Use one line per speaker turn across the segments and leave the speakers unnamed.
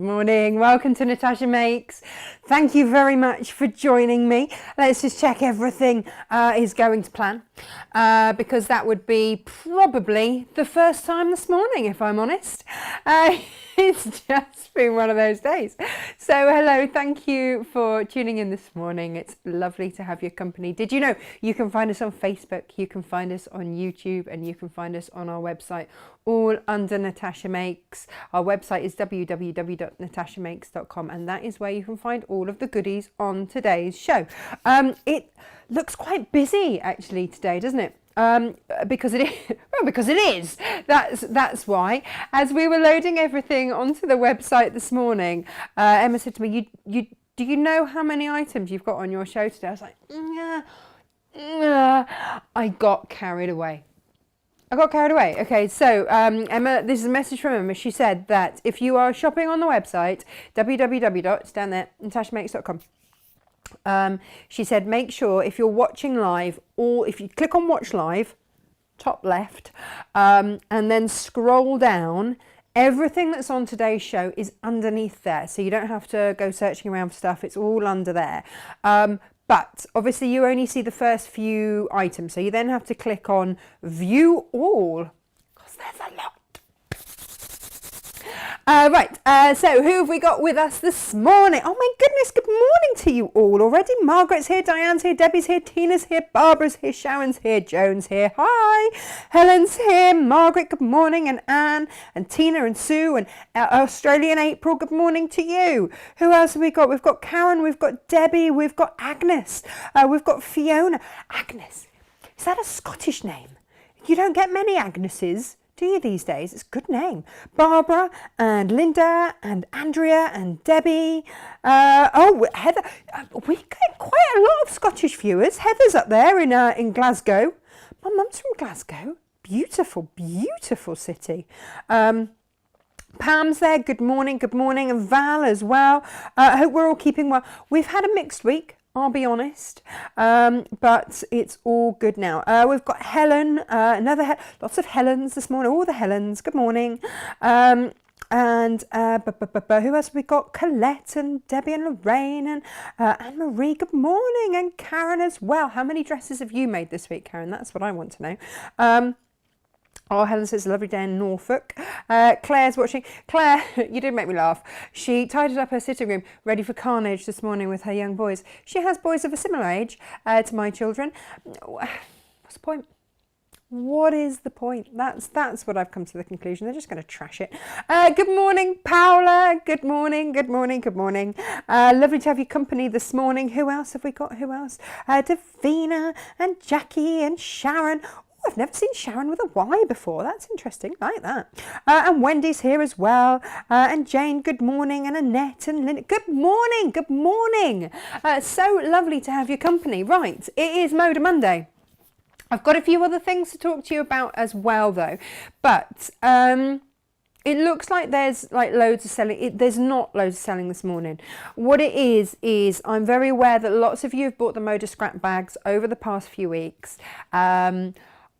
Morning, welcome to Natasha Makes. Thank you very much for joining me. Let's just check everything is going to plan because that would be probably the first time this morning, if I'm honest. It's just been one of those days. So hello, thank you for tuning in this morning. It's lovely to have your company. Did you know you can find us on Facebook, you can find us on YouTube, and you can find us on our website, all under Natasha Makes. Our website is www.natashamakes.com, and that is where you can find all of the goodies on today's show. It looks quite busy actually today, doesn't it? Because it is. Well, because it is. That's why. As we were loading everything onto the website this morning, Emma said to me, "You do you know how many items you've got on your show today?" I was like, I got carried away. Okay, so Emma, this is a message from Emma. She said that if you are shopping on the website, it's down there, natashamakes.com. She said, make sure if you're watching live, or if you click on watch live, top left, and then scroll down, everything that's on today's show is underneath there. So you don't have to go searching around for stuff. It's all under there. But obviously you only see the first few items. So you then have to click on view all, because there's a lot. So who have we got with us this morning? Oh my goodness, good morning to you all already. Margaret's here, Diane's here, Debbie's here, Tina's here, Barbara's here, Sharon's here, Joan's here. Hi. Helen's here, Margaret, good morning, and Anne, and Tina, and Sue, and Australian April, good morning to you. Who else have we got? We've got Karen, we've got Debbie, we've got Agnes, we've got Fiona. Agnes, is that a Scottish name? You don't get many Agneses, do you, these days? It's a good name. Barbara and Linda and Andrea and Debbie. Heather. We get quite a lot of Scottish viewers. Heather's up there in Glasgow. My mum's from Glasgow. Beautiful, beautiful city. Pam's there. Good morning, and Val as well. I hope we're all keeping well. We've had a mixed week, I'll be honest, but it's all good now. We've got Helen, lots of Helens this morning, all the Helens, good morning. And who else have we got? Colette and Debbie and Lorraine and Anne-Marie, good morning, and Karen as well. How many dresses have you made this week, Karen? That's what I want to know. Oh, Helen says, lovely day in Norfolk. Claire's watching. Claire, you did make me laugh. She tidied up her sitting room, ready for carnage this morning with her young boys. She has boys of a similar age to my children. What's the point? What is the point? That's what I've come to the conclusion. They're just going to trash it. Good morning, Paola. Good morning. Lovely to have your company this morning. Who else have we got? Davina and Jackie and Sharon. I've never seen Sharon with a Y before. That's interesting. I like that. And Wendy's here as well. And Jane, good morning. And Annette and Linda, good morning. So lovely to have your company. Right, it is Moda Monday. I've got a few other things to talk to you about as well, though. But it looks like there's loads of selling. There's not loads of selling this morning. What it is I'm very aware that lots of you have bought the Moda scrap bags over the past few weeks.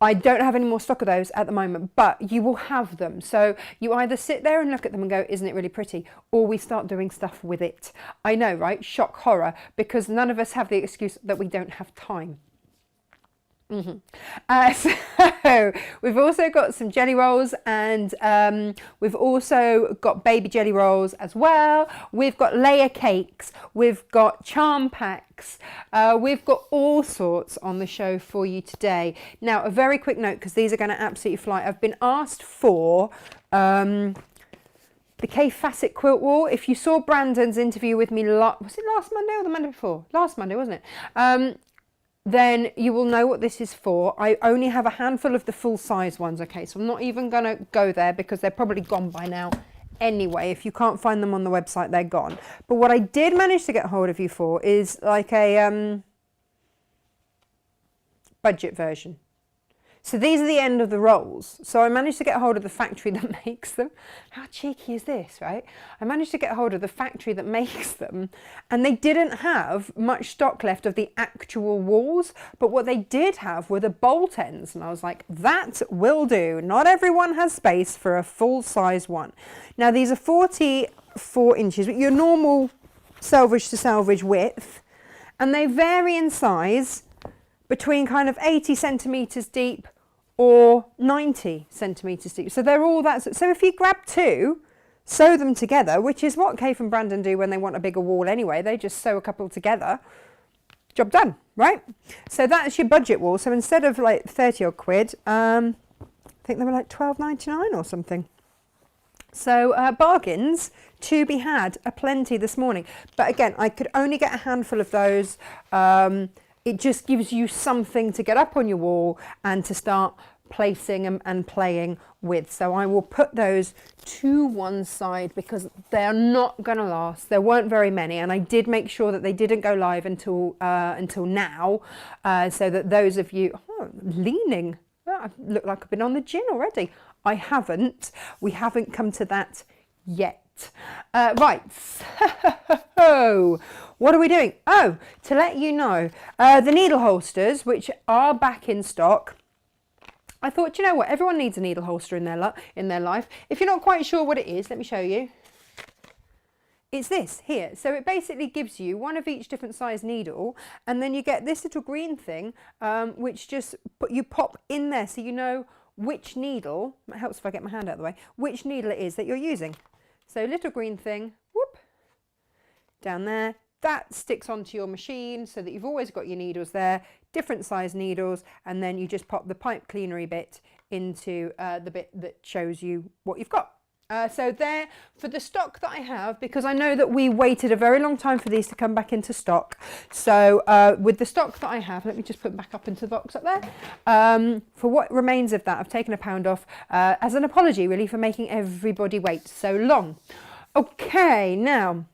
I don't have any more stock of those at the moment, but you will have them. So you either sit there and look at them and go, isn't it really pretty? Or we start doing stuff with it. I know, right? Shock horror, because none of us have the excuse that we don't have time. So we've also got some jelly rolls, and we've also got baby jelly rolls as well. We've got layer cakes, we've got charm packs, we've got all sorts on the show for you today. Now, a very quick note, because these are going to absolutely fly. I've been asked for the K Facet quilt wall. If you saw Brandon's interview with me, was it last Monday or the Monday before? Last Monday, wasn't it? Then you will know what this is for. I only have a handful of the full size ones, okay? So I'm not even going to go there because they're probably gone by now anyway. If you can't find them on the website, they're gone. But what I did manage to get hold of you for is like a budget version. So these are the end of the rolls. So I managed to get hold of the factory that makes them. How cheeky is this, right? I managed to get hold of the factory that makes them, and they didn't have much stock left of the actual walls, but what they did have were the bolt ends, and I was like, that will do. Not everyone has space for a full size one. Now these are 40 4 inches, your normal selvage to selvage width, and they vary in size between kind of 80 centimetres deep or 90 centimetres deep. So they're all that. So if you grab 2, sew them together, which is what Kate and Brandon do when they want a bigger wall anyway. They just sew a couple together. Job done, right? So that's your budget wall. So instead of like 30 odd quid, I think they were like £12.99 or something. So bargains to be had aplenty this morning. But again, I could only get a handful of those. It just gives you something to get up on your wall and to start placing and playing with. So I will put those to one side because they're not going to last. There weren't very many, and I did make sure that they didn't go live until now, so that those of you leaning, I look like I've been on the gin already. I haven't. We haven't come to that yet. Right. So what are we doing? Oh, to let you know, the needle holsters, which are back in stock. I thought, you know what, everyone needs a needle holster in their life. If you're not quite sure what it is, let me show you. It's this here. So it basically gives you one of each different size needle, and then you get this little green thing, which just you pop in there so you know which needle, it helps if I get my hand out of the way, which needle it is that you're using. So little green thing, whoop, down there. That sticks onto your machine so that you've always got your needles there, different size needles, and then you just pop the pipe cleanery bit into the bit that shows you what you've got. So there, for the stock that I have, because I know that we waited a very long time for these to come back into stock. So with the stock that I have, let me just put them back up into the box up there. For what remains of that, I've taken £1 off as an apology really for making everybody wait so long. Okay, now,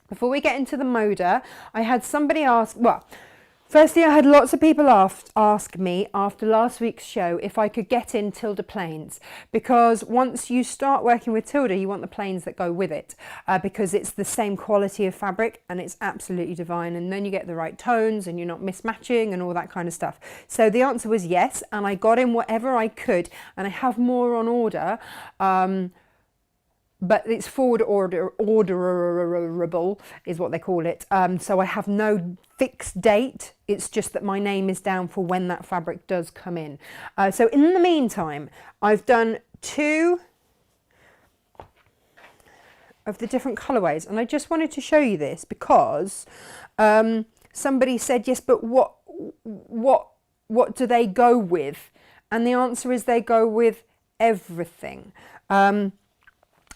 before we get into the Moda, I had somebody ask, well, firstly, I had lots of people ask me after last week's show if I could get in Tilda plains, because once you start working with Tilda, you want the plains that go with it, because it's the same quality of fabric and it's absolutely divine, and then you get the right tones and you're not mismatching and all that kind of stuff. So the answer was yes, and I got in whatever I could, and I have more on order. But it's forward orderable is what they call it. So I have no fixed date. It's just that my name is down for when that fabric does come in. So in the meantime, I've done 2 of the different colorways, and I just wanted to show you this because somebody said, yes, but what do they go with? And the answer is they go with everything.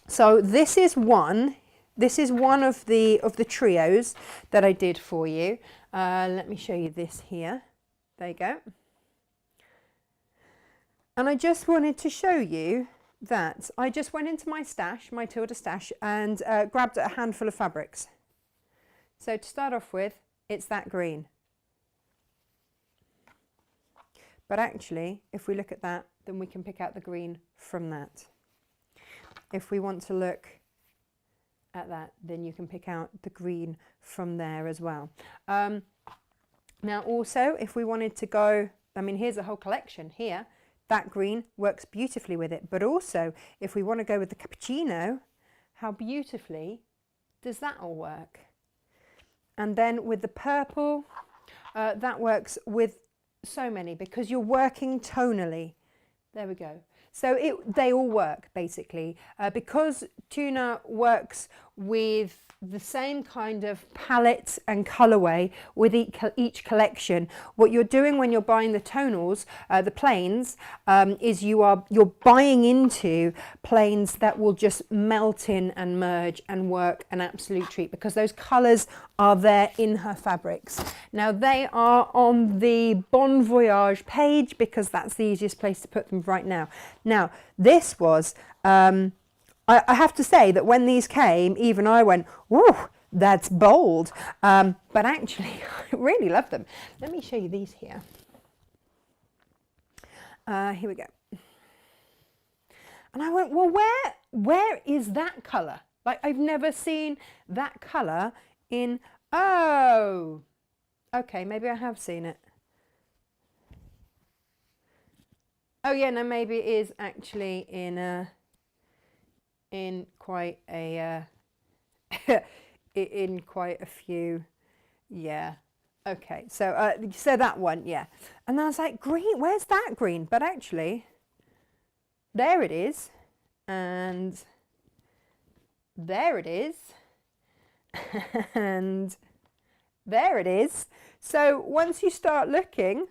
So this is one of the trios that I did for you. Let me show you this here. There you go. And I just wanted to show you that I just went into my stash, my Tilda stash, and grabbed a handful of fabrics. So to start off with, it's that green. But actually, if we look at that, then we can pick out the green from that. If we want to look at that, then you can pick out the green from there as well. Now also, if we wanted to go, I mean, here's a whole collection here. That green works beautifully with it. But also, if we want to go with the cappuccino, how beautifully does that all work? And then with the purple, that works with so many because you're working tonally. There we go. So they all work basically because tuna works with the same kind of palette and colorway with each collection. What you're doing when you're buying the tonals, the plains, is you're buying into plains that will just melt in and merge and work an absolute treat because those colors are there in her fabrics. Now they are on the Bon Voyage page because that's the easiest place to put them right now. Now this was I have to say that when these came, even I went, "Whoa, that's bold." But actually, I really love them. Let me show you these here. Here we go. And I went, well, where is that colour? Like, I've never seen that colour in, oh, okay, maybe I have seen it. Oh yeah, no, maybe it is actually in quite a in quite a few. Yeah. Okay. So so that one, yeah. And I was like, green, where's that green? But actually, there it is. And there it is. And there it is. So once you start looking,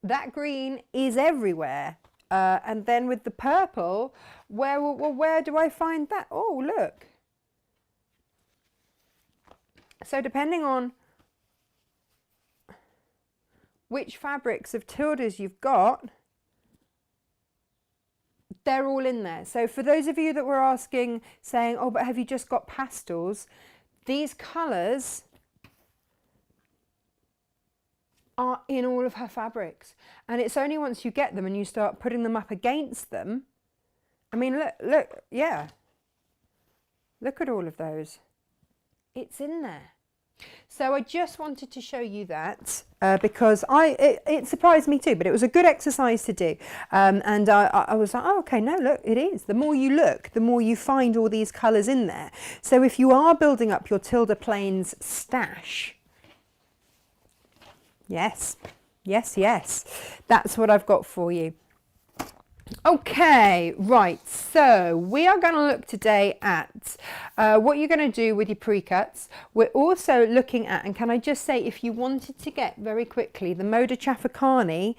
that green is everywhere. And then with the purple, where do I find that? Oh, look. So depending on which fabrics of Tilda's you've got, they're all in there. So for those of you that were asking, saying, oh, but have you just got pastels? These colours are in all of her fabrics. And it's only once you get them and you start putting them up against them. I mean, look, yeah. Look at all of those. It's in there. So I just wanted to show you that because it surprised me too, but it was a good exercise to do. And I was like, oh, okay, no, look, it is. The more you look, the more you find all these colours in there. So if you are building up your Tilda Plains stash, yes, yes, yes, that's what I've got for you. Okay, right, so we are going to look today at what you're going to do with your pre-cuts. We're also looking at, and can I just say, if you wanted to get very quickly the Moda Chafakani,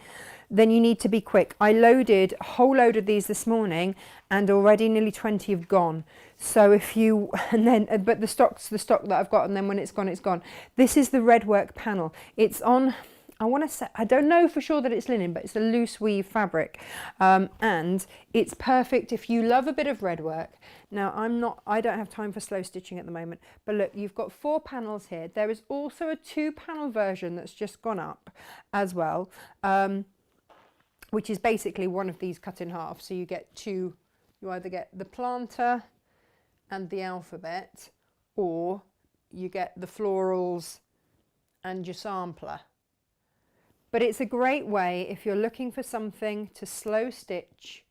then you need to be quick. I loaded a whole load of these this morning and already nearly 20 have gone. So if you, and then, but the stock's the stock that I've got, and then when it's gone, it's gone. This is the Redwork panel. It's on, I want to say, I don't know for sure that it's linen, but it's a loose weave fabric. And it's perfect if you love a bit of redwork. Now, I don't have time for slow stitching at the moment, but look, you've got 4 panels here. There is also a 2-panel version that's just gone up as well, which is basically one of these cut in half. So you get 2, you either get the planter and the alphabet, or you get the florals and your sampler. But it's a great way if you're looking for something to slow stitch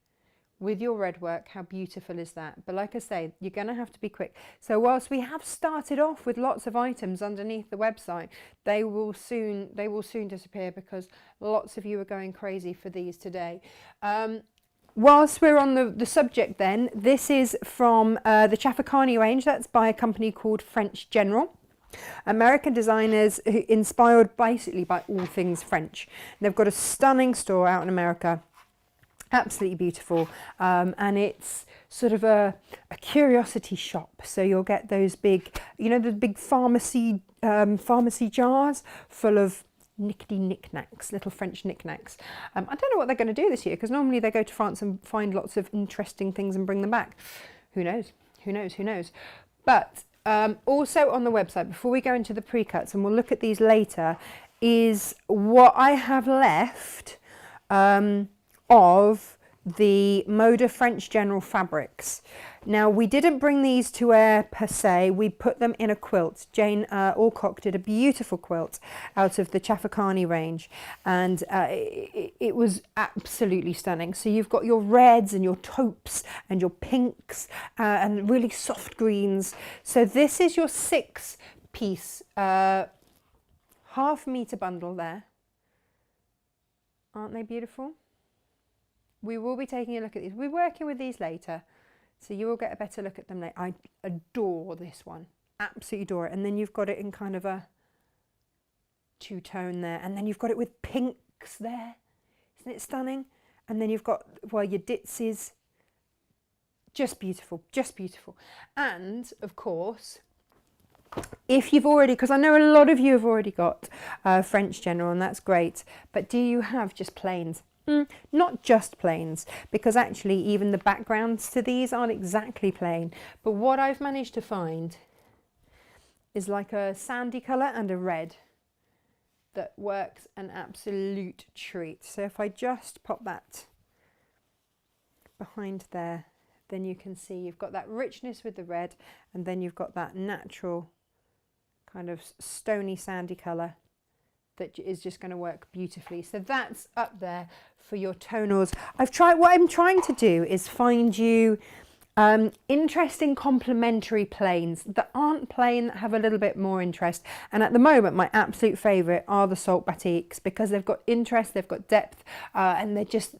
with your redwork. How beautiful is that? But like I say, you're going to have to be quick. So whilst we have started off with lots of items underneath the website, they will soon disappear because lots of you are going crazy for these today. Whilst we're on the subject then, this is from the Chafakani range. That's by a company called French General. American designers inspired basically by all things French. They've got a stunning store out in America, absolutely beautiful, and it's sort of a curiosity shop. So you'll get those big, you know, the big pharmacy jars full of nickety knickknacks, little French knickknacks. I don't know what they're going to do this year, because normally they go to France and find lots of interesting things and bring them back. Who knows? Who knows? Who knows? But also on the website, before we go into the pre-cuts, and we'll look at these later, is what I have left of the Moda French General fabrics. Now, we didn't bring these to air per se, we put them in a quilt. Jane Alcock did a beautiful quilt out of the Chafakani range, and it was absolutely stunning. So you've got your reds and your taupes and your pinks and really soft greens. So this is your 6-piece half-metre bundle there. Aren't they beautiful? We will be taking a look at these. We're working with these later, so you will get a better look at them later. I adore this one, absolutely adore it. And then you've got it in kind of a 2-tone there, and then you've got it with pinks there. Isn't it stunning? And then you've got, well, your ditzies. Just beautiful, just beautiful. And of course, if you've already, because I know a lot of you have already got French General, and that's great, but do you have just plains? Not just plains, because actually even the backgrounds to these aren't exactly plain. But what I've managed to find is like a sandy colour and a red that works an absolute treat. So if I just pop that behind there, then you can see you've got that richness with the red, and then you've got that natural kind of stony sandy colour that is just going to work beautifully. So that's up there for your tonals. What I'm trying to do is find you Interesting complementary plains that aren't plain, that have a little bit more interest. And at the moment, my absolute favourite are the salt batiks, because they've got interest, they've got depth, and they're just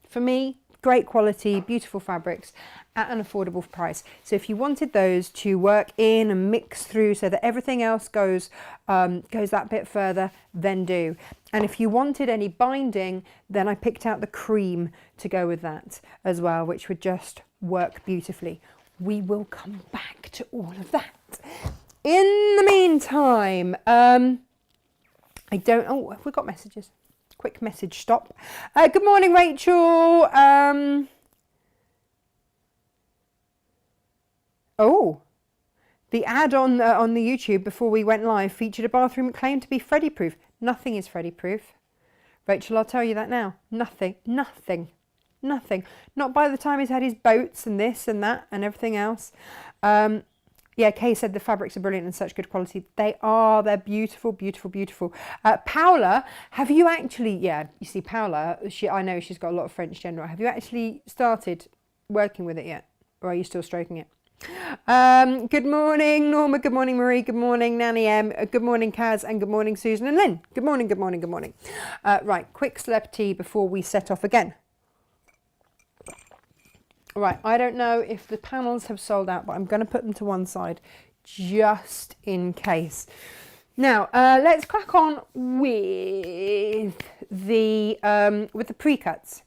for me, great quality, beautiful fabrics at an affordable price. So if you wanted those to work in and mix through so that everything else goes that bit further, then do. And if you wanted any binding, then I picked out the cream to go with that as well, which would just work beautifully. We will come back to all of that. In the meantime, oh, we've got messages. Quick message stop. Good morning, Rachel. Oh, the ad on the YouTube before we went live featured a bathroom claimed to be Freddy proof. Nothing is Freddy proof. Rachel, I'll tell you that now. Nothing. Not by the time he's had his boats and this and that and everything else. Yeah, Kay said the fabrics are brilliant and such good quality. They are. They're beautiful, beautiful, beautiful. Paula, have you actually... Yeah, you see, Paula, I know she's got a lot of French general. Have you actually started working with it yet? Or are you still stroking it? Good morning, Norma. Good morning, Marie. Good morning, Nanny M. Good morning, Kaz. And good morning, Susan and Lynn. Good morning, good morning, good morning. Right, quick slurp tea before we set off again. Right, I don't know if the panels have sold out, but I'm going to put them to one side just in case. Now, let's crack on with the precuts.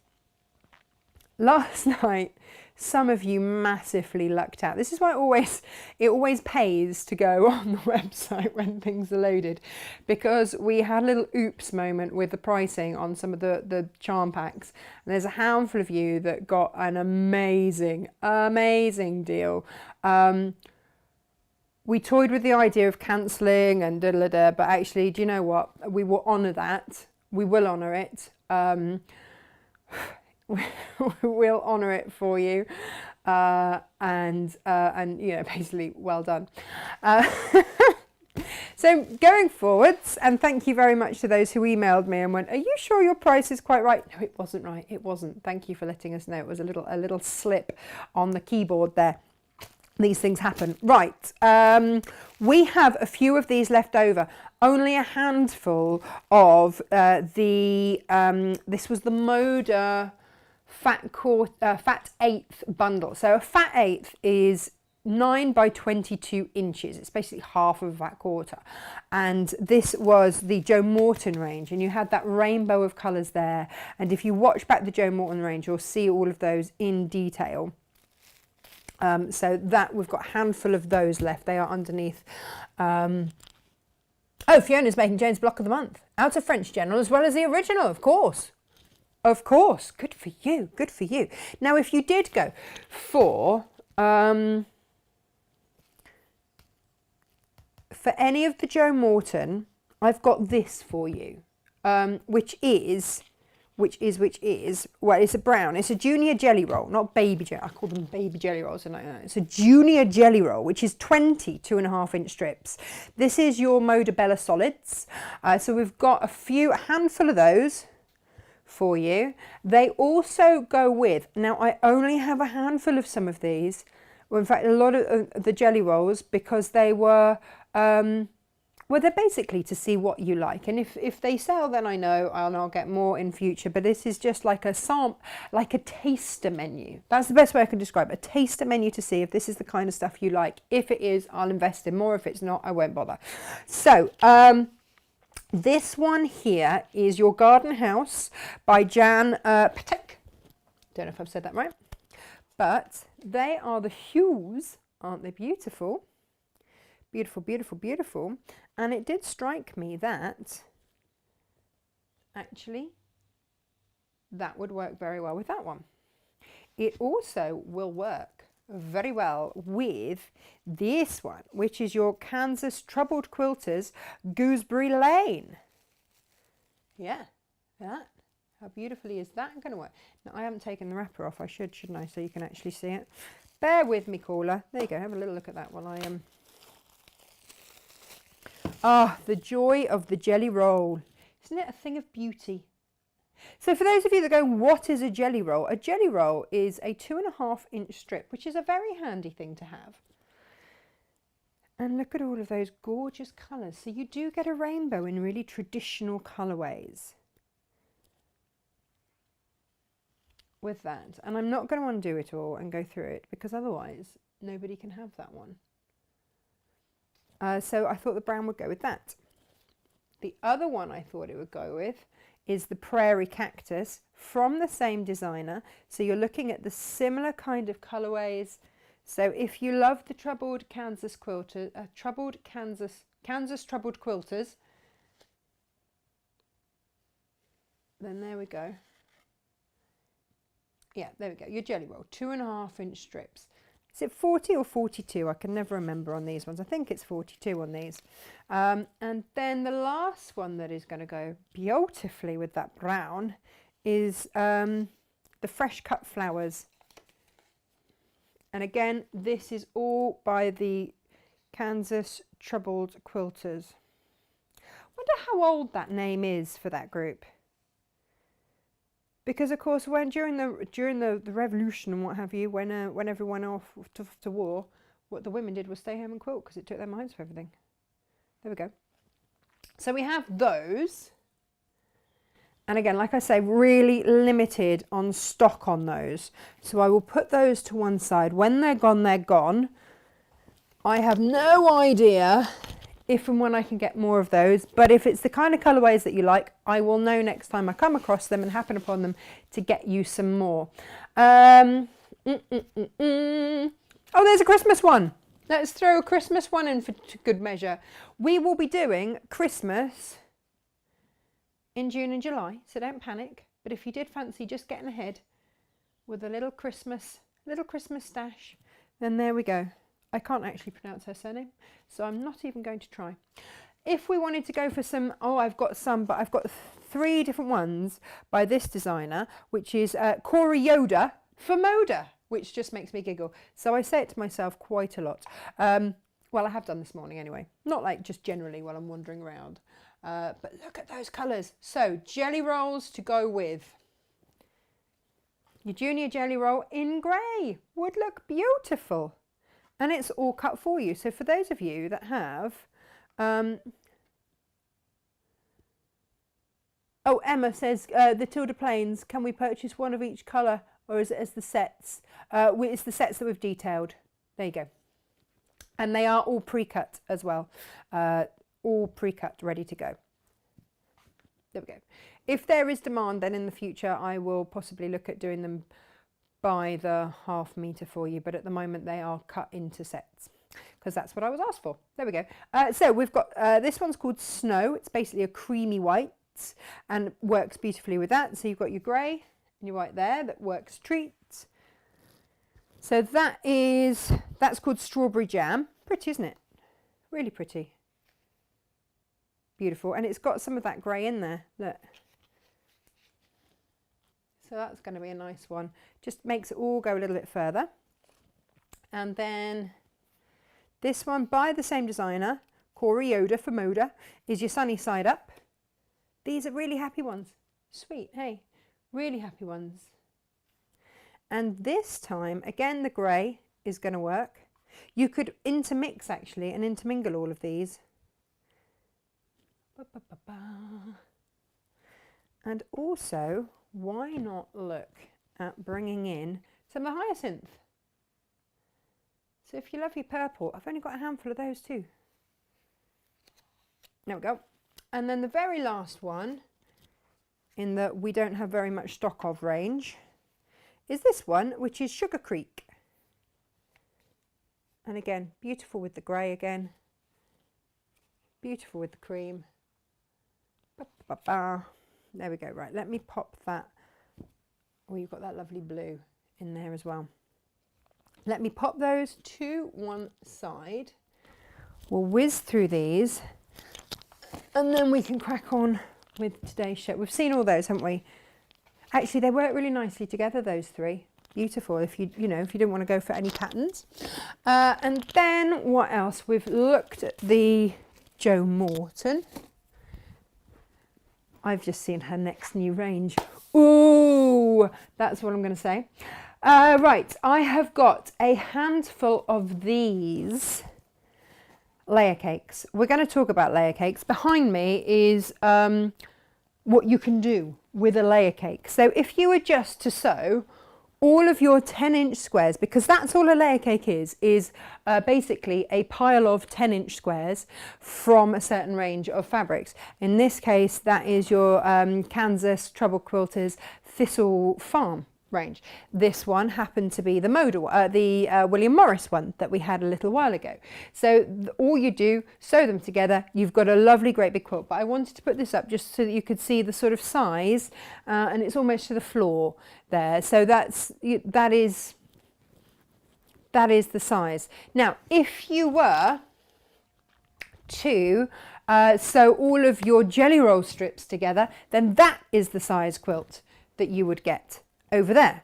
Last night, some of you massively lucked out. This is why it always pays to go on the website when things are loaded, because we had a little oops moment with the pricing on some of the charm packs, and there's a handful of you that got an amazing deal. We toyed with the idea of cancelling and but actually, do you know what? We will honour that. We will honour it. We'll honour it for you, and you know, basically, well done. So going forwards, and thank you very much to those who emailed me and went, "Are you sure your price is quite right?" No, it wasn't right. It wasn't. Thank you for letting us know. It was a little slip on the keyboard there. These things happen. Right, we have a few of these left over. Only a handful of this was the Moda fat eighth bundle. So a fat eighth is 9 by 22 inches. It's basically half of a fat quarter. And this was the Jo Morton range, and you had that rainbow of colours there. And if you watch back the Jo Morton range, you'll see all of those in detail. So that we've got a handful of those left. They are underneath. Oh, Fiona's making Jane's Block of the Month. Out of French General as well as the original, of course. Of course. Good for you. Good for you. Now, if you did go for any of the Jo Morton, I've got this for you, which is, well, it's a brown. It's a junior jelly roll, not baby jelly. I call them baby jelly rolls. And it's a junior jelly roll, which is 20 2.5 inch strips. This is your Moda Bella Solids. So we've got a handful of those for you. They also go with, now I only have a handful of some of these, well, in fact a lot of the jelly rolls, because they were well, they're basically to see what you like, and if they sell, then I know I'll get more in future. But this is just like a taster menu. That's the best way I can describe it. A taster menu to see if this is the kind of stuff you like. If it is, I'll invest in more. If it's not, I won't bother. So this one here is your Garden House by Jan Patek. Don't know if I've said that right, but they are the hues. Aren't they beautiful? Beautiful, beautiful, beautiful. And it did strike me that actually that would work very well with that one. It also will work very well with this one, which is your Kansas Troubled Quilters Gooseberry Lane. Yeah, that. How beautifully is that going to work? Now, I haven't taken the wrapper off. I shouldn't I? So you can actually see it. Bear with me, caller. There you go. Have a little look at that while I am. Ah, the joy of the jelly roll. Isn't it a thing of beauty? So for those of you that go, what is a jelly roll? A jelly roll is a 2.5-inch strip, which is a very handy thing to have. And look at all of those gorgeous colours. So you do get a rainbow in really traditional colourways with that. And I'm not going to undo it all and go through it, because otherwise nobody can have that one. So I thought the brown would go with that. The other one I thought it would go with is the Prairie Cactus from the same designer. So you're looking at the similar kind of colourways. So if you love the troubled Kansas quilter, Kansas troubled quilters, then there we go. Yeah, there we go. Your jelly roll, 2.5-inch strips. Is it 40 or 42? I can never remember on these ones. I think it's 42 on these. And then the last one that is going to go beautifully with that brown is the Fresh Cut Flowers. And again, this is all by the Kansas Troubled Quilters. Wonder how old that name is for that group. Because of course, when during the revolution and what have you, when everyone went off to war, what the women did was stay home and quilt, because it took their minds for everything. There we go. So we have those, and again, like I say, really limited on stock on those. So I will put those to one side. When they're gone, they're gone. I have no idea if and when I can get more of those, but if it's the kind of colourways that you like, I will know next time I come across them and happen upon them to get you some more. Oh, there's a Christmas one. Let's throw a Christmas one in for good measure. We will be doing Christmas in June and July, so don't panic. But if you did fancy just getting ahead with a little Christmas stash, then there we go. I can't actually pronounce her surname, so I'm not even going to try. If we wanted to go for some, I've got 3 different ones by this designer, which is Corey Yoda for Moda, which just makes me giggle. So I say it to myself quite a lot. Well, I have done this morning anyway. Not like just generally while I'm wandering around. But look at those colours. So jelly rolls to go with. Your junior jelly roll in grey would look beautiful. And it's all cut for you. So for those of you that have, Emma says, the Tilda plains, can we purchase one of each colour, or is it as the sets? It's the sets that we've detailed. There you go. And they are all pre-cut as well. All pre-cut, ready to go. There we go. If there is demand, then in the future, I will possibly look at doing them by the ½ metre for you, but at the moment they are cut into sets because that's what I was asked for. There we go. So we've got this one's called Snow. It's basically a creamy white and works beautifully with that. So you've got your grey and your white there that works treats. So that's called Strawberry Jam. Pretty, isn't it? Really pretty. Beautiful. And it's got some of that grey in there. Look. So that's going to be a nice one. Just makes it all go a little bit further. And then this one by the same designer, Corey Yoda for Moda, is your sunny side up. These are really happy ones. Sweet, hey, really happy ones. And this time, again, the grey is going to work. You could intermix actually and intermingle all of these. And also, why not look at bringing in some of the hyacinth? So if you love your purple, I've only got a handful of those too. There we go. And then the very last one, in the we don't have very much stock of range, is this one, which is Sugar Creek. And again, beautiful with the grey again. Beautiful with the cream. There we go. Right, let me pop that. Oh, you've got that lovely blue in there as well. Let me pop those to one side. We'll whiz through these and then we can crack on with today's show. We've seen all those, haven't we? Actually, they work really nicely together, those three. Beautiful if you didn't want to go for any patterns. And then what else? We've looked at the Joe Morton. I've just seen her next new range. Ooh, that's what I'm going to say. Right, I have got a handful of these layer cakes. We're going to talk about layer cakes. Behind me is what you can do with a layer cake. So if you were just to sew all of your 10-inch squares, because that's all a layer cake is basically a pile of 10-inch squares from a certain range of fabrics. In this case, that is your Kansas Trouble Quilters Thistle Farm range. This one happened to be the Moda, the William Morris one that we had a little while ago. So all you do, sew them together, you've got a lovely great big quilt. But I wanted to put this up just so that you could see the sort of size, and it's almost to the floor there. So that is the size. Now if you were to sew all of your jelly roll strips together, then that is the size quilt that you would get over there.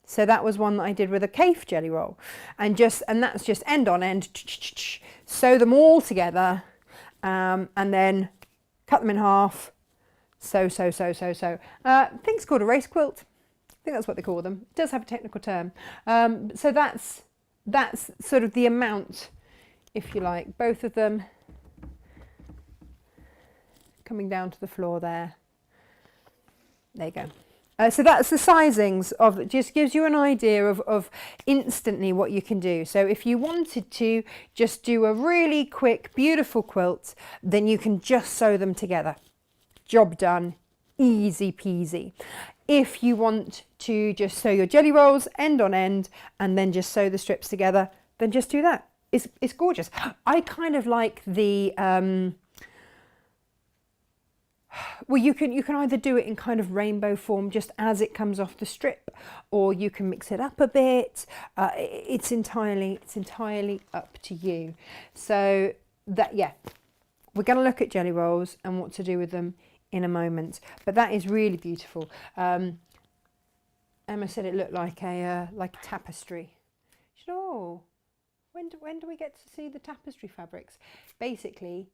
So that was one that I did with a Cafe jelly roll, and that's just end on end, sew them all together, and then cut them in half, sew. I think it's called a race quilt. I think that's what they call them. It does have a technical term. So that's sort of the amount, if you like, both of them coming down to the floor there. There you go. So that's the sizings of it, just gives you an idea of instantly what you can do. So if you wanted to just do a really quick, beautiful quilt, then you can just sew them together. Job done, easy peasy. If you want to just sew your jelly rolls end on end and then just sew the strips together, then just do that. It's gorgeous. I kind of like the well, you can either do it in kind of rainbow form just as it comes off the strip, or you can mix it up a bit. It's entirely up to you. So that, yeah, we're going to look at jelly rolls and what to do with them in a moment. But that is really beautiful. Emma said it looked like a tapestry. She said, oh, when do we get to see the tapestry fabrics? Basically,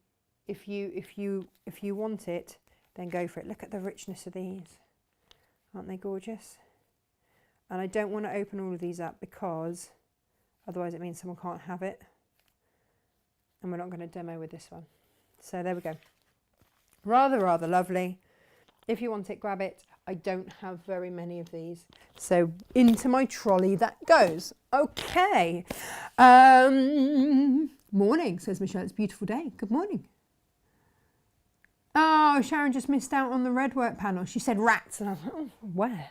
if you want it, then go for it. Look at the richness of these. Aren't they gorgeous? And I don't want to open all of these up because otherwise it means someone can't have it. And we're not going to demo with this one. So there we go. Rather lovely. If you want it, grab it. I don't have very many of these. So into my trolley that goes. Okay. Morning, says Michelle. It's a beautiful day. Good morning. Oh, Sharon just missed out on the Redwork panel. She said rats. And I was like, oh, where?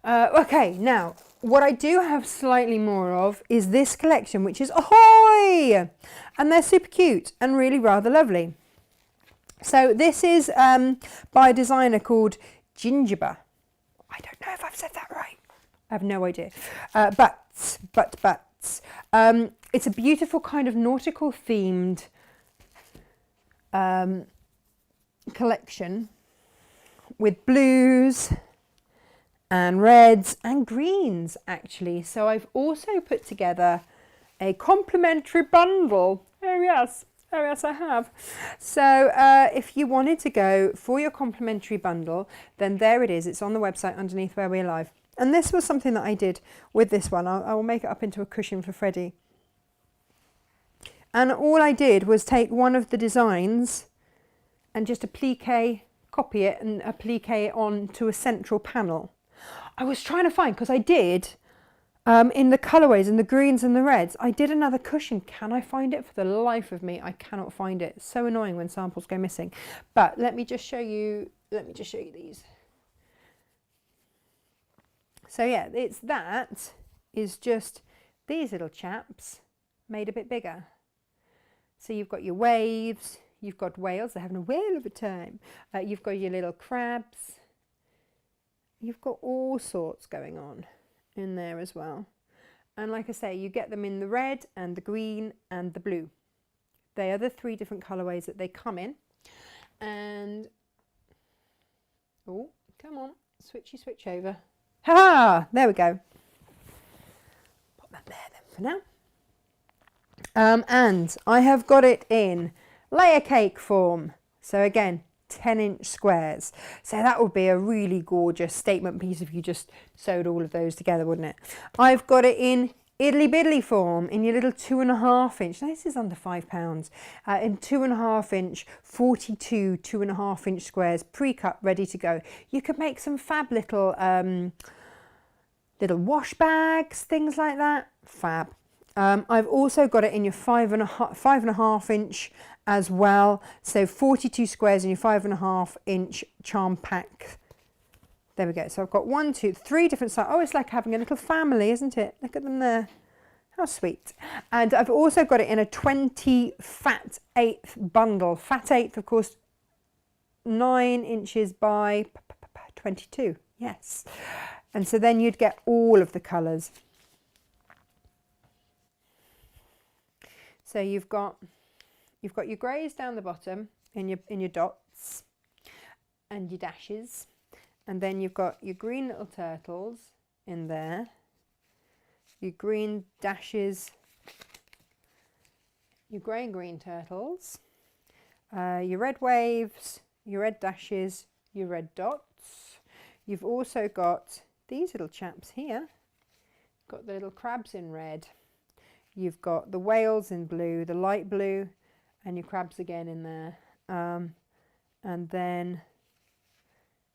Okay, now, what I do have slightly more of is this collection, which is Ahoy! And they're super cute and really rather lovely. So this is by a designer called Gingerba. I don't know if I've said that right. I have no idea. But it's a beautiful kind of nautical themed collection with blues and reds and greens actually. So I've also put together a complimentary bundle. Oh yes I have. So if you wanted to go for your complimentary bundle, then there it is. It's on the website underneath where we're live. And this was something that I did with this one. I will make it up into a cushion for Freddie. And all I did was take one of the designs and just copy it and applique it onto a central panel. I was trying to find, because I did, in the colorways and the greens and the reds, I did another cushion. Can I find it? For the life of me, I cannot find it. It's so annoying when samples go missing. But let me just show you these. So yeah, that is just these little chaps made a bit bigger. So you've got your waves, you've got whales, they're having a whale of a time. You've got your little crabs. You've got all sorts going on in there as well. And like I say, you get them in the red and the green and the blue. They are the 3 different colorways that they come in. And, oh, come on, switch over. Ha! There we go. Pop that there then for now. And I have got it in layer cake form. So again, 10-inch squares. So that would be a really gorgeous statement piece if you just sewed all of those together, wouldn't it? I've got it in Idly Biddly form, in your little 2.5 inch. Now, this is under £5. In 2.5 inch, 42 2.5 inch squares, pre-cut, ready to go. You could make some fab little little wash bags, things like that. Fab. I've also got it in your 5.5 inch as well. So 42 squares in your 5.5 inch charm pack. There we go. So I've got 1, 2, 3 different sizes. Oh, it's like having a little family, isn't it? Look at them there. How sweet. And I've also got it in a 20 fat eighth bundle. Fat eighth, of course, 9 inches by 22. Yes. And so then you'd get all of the colours. So you've got your greys down the bottom in your dots and your dashes. And then you've got your green little turtles in there, your green dashes, your grey and green turtles, your red waves, your red dashes, your red dots. You've also got these little chaps here, got the little crabs in red. You've got the whales in blue, the light blue, and your crabs again in there. And then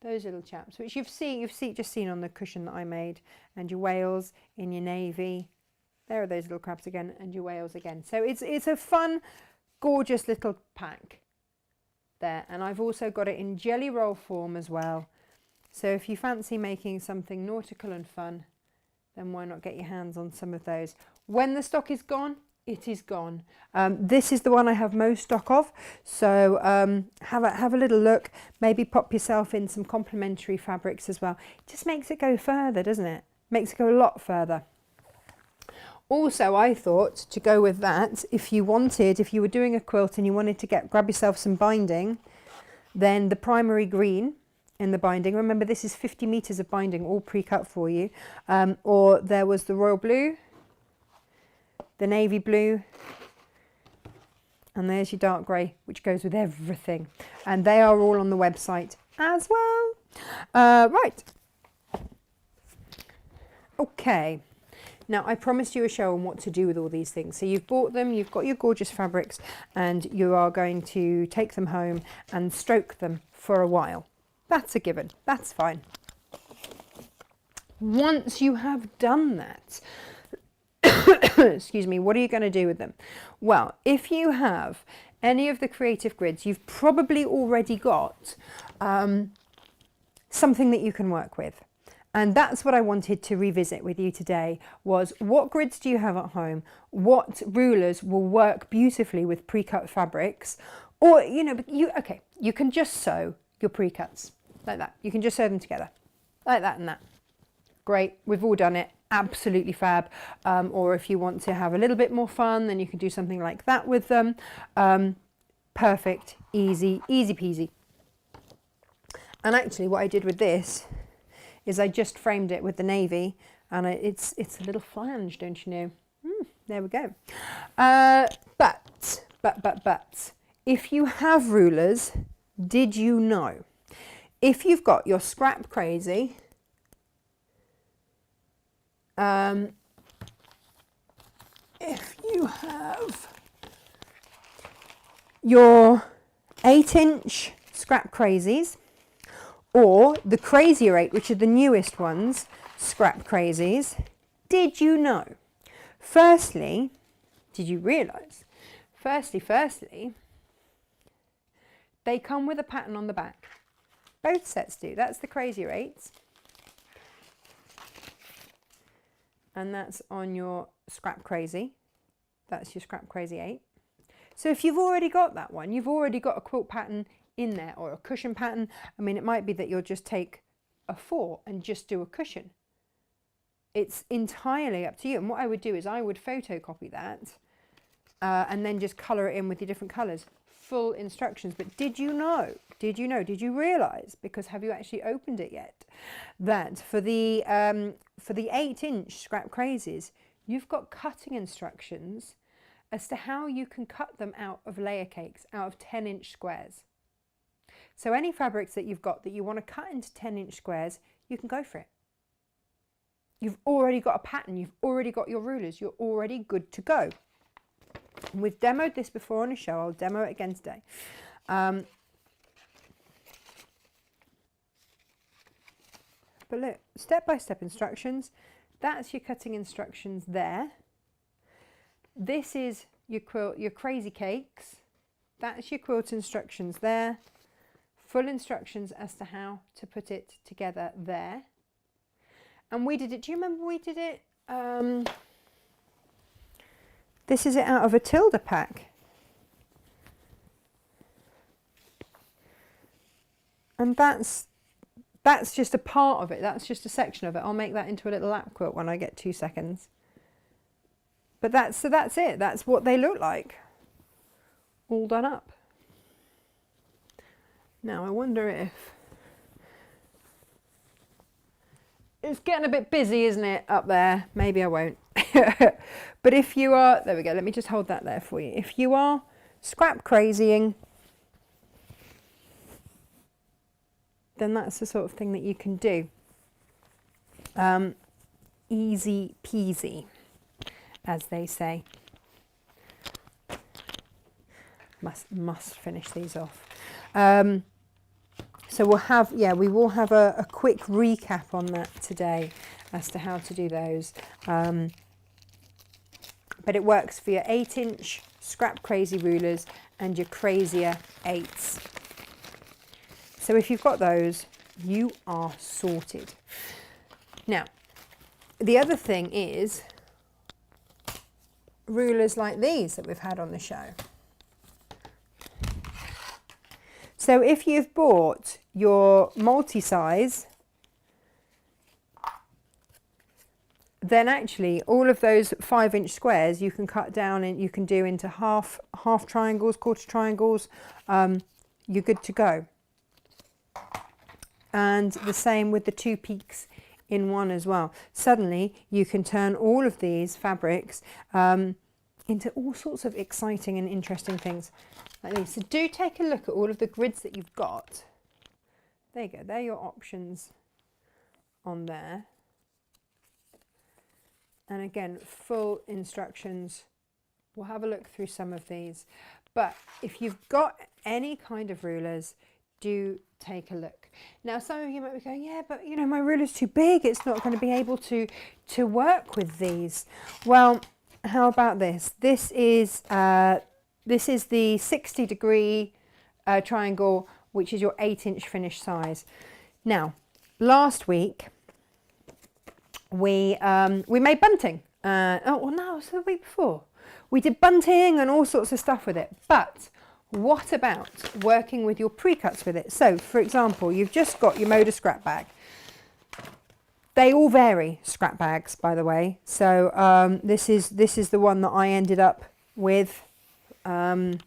those little chaps, which you've just seen on the cushion that I made, and your whales in your navy. There are those little crabs again, and your whales again. So it's a fun, gorgeous little pack there. And I've also got it in jelly roll form as well. So if you fancy making something nautical and fun, then why not get your hands on some of those? When the stock is gone, it is gone. This is the one I have most stock of, so have a little look. Maybe pop yourself in some complementary fabrics as well. It just makes it go further, doesn't it? Makes it go a lot further. Also, I thought to go with that, if you were doing a quilt and you wanted to grab yourself some binding, then the primary green in the binding, remember this is 50 meters of binding all pre-cut for you, or there was the royal blue, the navy blue, and there's your dark grey, which goes with everything. And they are all on the website as well. Right. Okay. Now, I promised you a show on what to do with all these things. So you've bought them, you've got your gorgeous fabrics, and you are going to take them home and stroke them for a while. That's a given. That's fine. Once you have done that, excuse me, what are you going to do with them? Well, if you have any of the creative grids, you've probably already got something that you can work with. And that's what I wanted to revisit with you today, was what grids do you have at home? What rulers will work beautifully with pre-cut fabrics? Or, you can just sew your pre-cuts like that. You can just sew them together like that and that. Great, we've all done it. Absolutely fab. Or if you want to have a little bit more fun, then you can do something like that with them. Perfect, easy peasy. And actually what I did with this is I just framed it with the navy, and it's a little flange, don't you know? There we go. But if you have rulers, did you know, if you've got your scrap crazy, if you have your 8-inch scrap crazies, or the crazier 8, which are the newest ones, scrap crazies, did you know? Firstly, did you realise? Firstly, they come with a pattern on the back. Both sets do. That's the crazier 8s. And that's on your scrap crazy. That's your scrap crazy 8. So if you've already got that one, you've already got a quilt pattern in there, or a cushion pattern. I mean, it might be that you'll just take a 4 and just do a cushion. It's entirely up to you. And what I would do is I would photocopy that and then just colour it in with your different colours. Full instructions. But did you know, did you realise, because have you actually opened it yet, that for the 8-inch scrap crazies, you've got cutting instructions as to how you can cut them out of layer cakes, out of 10-inch squares. So any fabrics that you've got that you want to cut into 10-inch squares, you can go for it. You've already got a pattern, you've already got your rulers, you're already good to go. We've demoed this before on a show, I'll demo it again today. But look, step-by-step instructions. That's your cutting instructions there. This is your quilt, your crazy cakes. That's your quilt instructions there. Full instructions as to how to put it together there. And we did it, do you remember we did it? This is it out of a Tilda pack. And that's just a part of it, that's just a section of it. I'll make that into a little lap quilt when I get 2 seconds. But that's it, that's what they look like. All done up. Now I wonder if... It's getting a bit busy, isn't it, up there? Maybe I won't. But if you are... There we go, let me just hold that there for you. If you are scrap crazying, then that's the sort of thing that you can do. Easy peasy, as they say. Must finish these off. So we'll have, we will have a quick recap on that today as to how to do those. But it works for your 8-inch scrap crazy rulers and your crazier 8s. So if you've got those, you are sorted. Now, the other thing is rulers like these that we've had on the show. So if you've bought your multi-size, then actually all of those 5-inch squares you can cut down and you can do into half triangles, quarter triangles. You're good to go. And the same with the 2 peaks in one as well. Suddenly you can turn all of these fabrics into all sorts of exciting and interesting things like these. So do take a look at all of the grids that you've got. There you go, they're your options on there. And again, full instructions. We'll have a look through some of these. But if you've got any kind of rulers, do take a look. Now, some of you might be going, yeah, but you know, my ruler's too big. It's not going to be able to work with these. Well, how about this? This is the 60-degree triangle, which is your 8-inch finished size. Now, last week we made bunting. Oh, well, no, it was the week before. We did bunting and all sorts of stuff with it. But what about working with your pre-cuts with it? So, for example, you've just got your Moda scrap bag. They all vary, scrap bags, by the way. So this is the one that I ended up with. So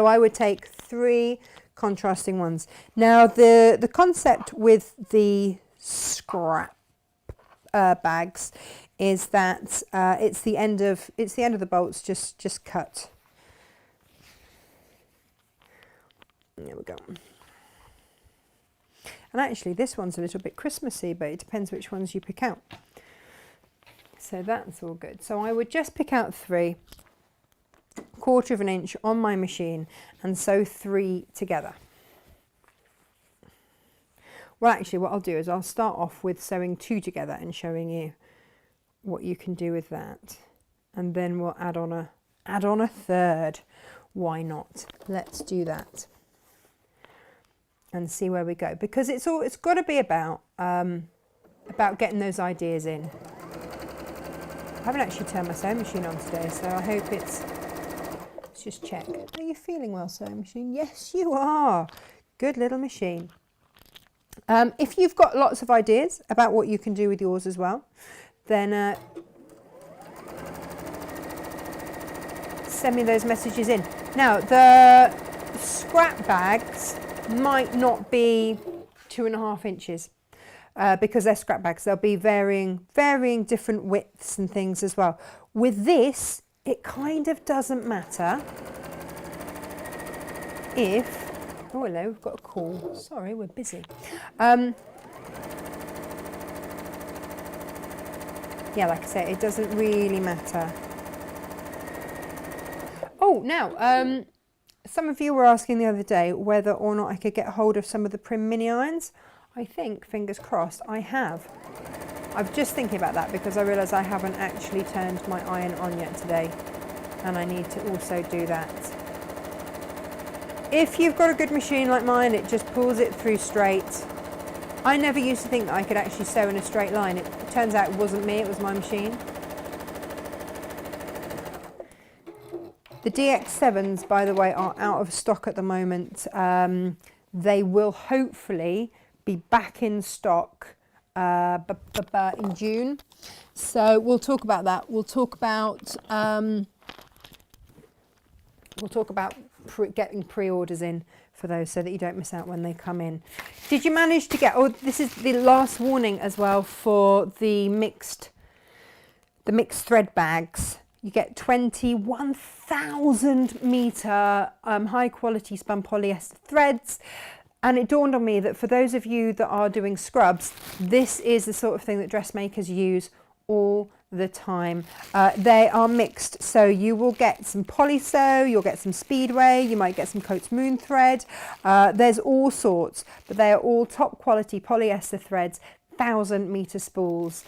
I would take 3 contrasting ones. Now the concept with the scrap bags is that it's the end of the bolts just cut. There we go. And actually this one's a little bit Christmassy, but it depends which ones you pick out. So that's all good. So I would just pick out 3, 1/4 of an inch on my machine, and sew 3 together. Well, actually what I'll do is I'll start off with sewing 2 together and showing you what you can do with that. And then we'll add on a 3rd. Why not? Let's do that. And see where we go, because it's got to be about getting those ideas in. I haven't actually turned my sewing machine on today, so I hope let's just check. Are you feeling well, sewing machine? Yes, you are. Good little machine. If you've got lots of ideas about what you can do with yours as well, then send me those messages in. Now, the scrap bags might not be 2.5 inches because they're scrap bags. They'll be varying different widths and things as well. With this, it kind of doesn't matter if, oh hello, we've got a call. Sorry, we're busy. Yeah, like I say, it doesn't really matter. Oh, now, some of you were asking the other day whether or not I could get hold of some of the Prim mini irons. I think, fingers crossed, I have. I'm just thinking about that because I realise I haven't actually turned my iron on yet today, and I need to also do that. If you've got a good machine like mine, it just pulls it through straight. I never used to think that I could actually sew in a straight line. It turns out it wasn't me, it was my machine. The DX7s, by the way, are out of stock at the moment. They will hopefully be back in stock in June. So we'll talk about that. We'll talk about getting pre-orders in for those so that you don't miss out when they come in. Did you manage to get, oh, this is the last warning as well for the mixed thread bags. You get 21,000 metre high quality spun polyester threads. And it dawned on me that for those of you that are doing scrubs, this is the sort of thing that dressmakers use all the time. They are mixed, so you will get some polysew, you'll get some speedway, you might get some Coats Moon thread. There's all sorts, but they are all top quality polyester threads, 1,000 metre spools.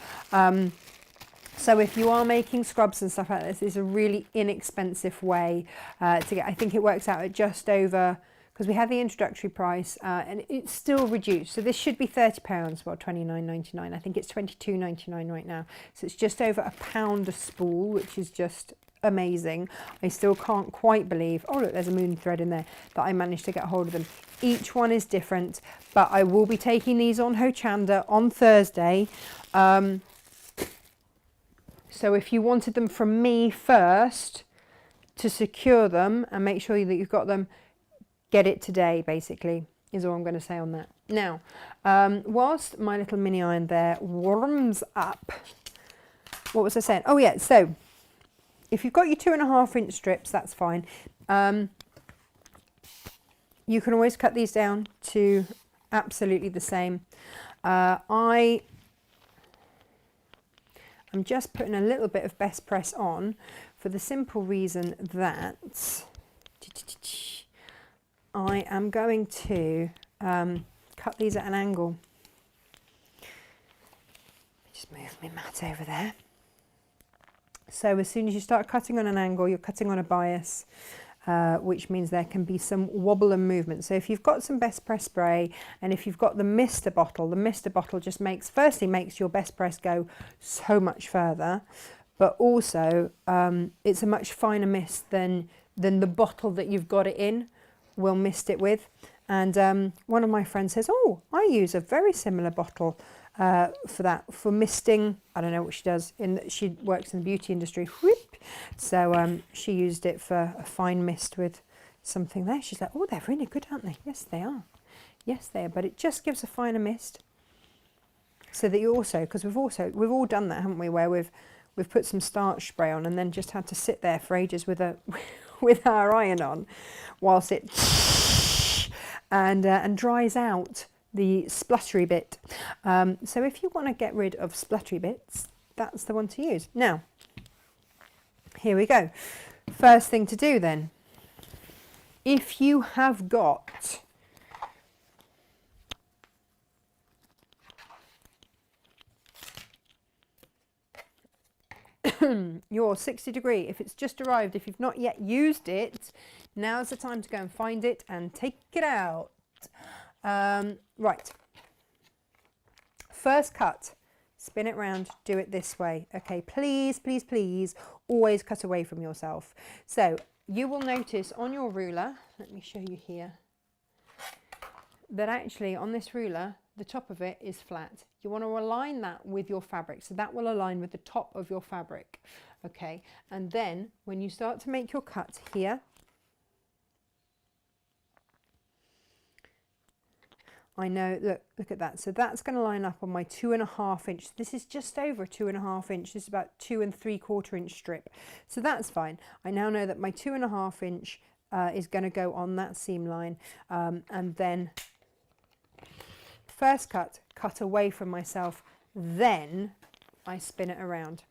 So if you are making scrubs and stuff like this, it's a really inexpensive way to get. I think it works out at just over, because we had the introductory price and it's still reduced. So this should be £30, well, £29.99. I think it's £22.99 right now. So it's just over £1 a spool, which is just amazing. I still can't quite believe, oh look, there's a moon thread in there, that I managed to get hold of them. Each one is different, but I will be taking these on Hochanda on Thursday. So if you wanted them from me first to secure them and make sure that you've got them, get it today, basically, is all I'm going to say on that. Now, whilst my little mini iron there warms up, what was I saying? Oh yeah, so if you've got your 2.5 inch strips, that's fine. You can always cut these down to absolutely the same. I'm just putting a little bit of best press on for the simple reason that I am going to cut these at an angle. Just move my mat over there. So as soon as you start cutting on an angle, you're cutting on a bias, which means there can be some wobble and movement. So if you've got some best press spray and if you've got the mister bottle just firstly makes your best press go so much further, but also it's a much finer mist than the bottle that you've got it in will mist it with. And one of my friends says, oh, I use a very similar bottle for that, for misting. I don't know what she does. She works in the beauty industry. Whoop. So she used it for a fine mist with something there. She's like, oh, they're really good, aren't they? Yes, they are. Yes, they are. But it just gives a finer mist. So that you also, because we've all done that, haven't we? Where we've put some starch spray on and then just had to sit there for ages with with our iron on, whilst it and dries out the spluttery bit. So if you want to get rid of spluttery bits, that's the one to use. Now, here we go. First thing to do then, if you have got your 60 degree, if it's just arrived, if you've not yet used it, now's the time to go and find it and take it out. Right, first cut, spin it round, do it this way. Okay, please, please, please, always cut away from yourself. So you will notice on your ruler, let me show you here, that actually on this ruler, the top of it is flat. You want to align that with your fabric. So that will align with the top of your fabric. Okay, and then when you start to make your cut here, I know, look at that. So that's going to line up on my 2.5 inch. This is just over 2.5 inch. This is about 2 3/4 inch strip. So that's fine. I now know that my 2.5 inch is going to go on that seam line, and then first cut away from myself, then I spin it around.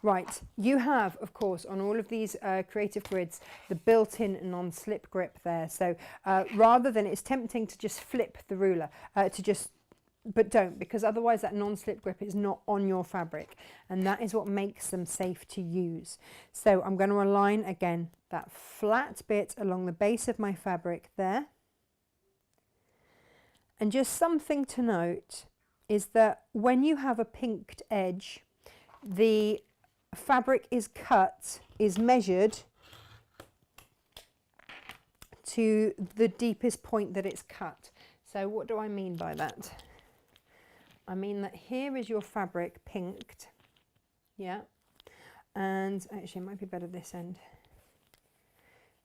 Right, you have, of course, on all of these creative grids, the built-in non-slip grip there. So rather than, it's tempting to just flip the ruler, but don't, because otherwise that non-slip grip is not on your fabric, and that is what makes them safe to use. So I'm going to align again that flat bit along the base of my fabric there. And just something to note is that when you have a pinked edge, the fabric is measured to the deepest point that it's cut. So what do I mean by that? I mean that here is your fabric pinked, yeah, and actually it might be better this end.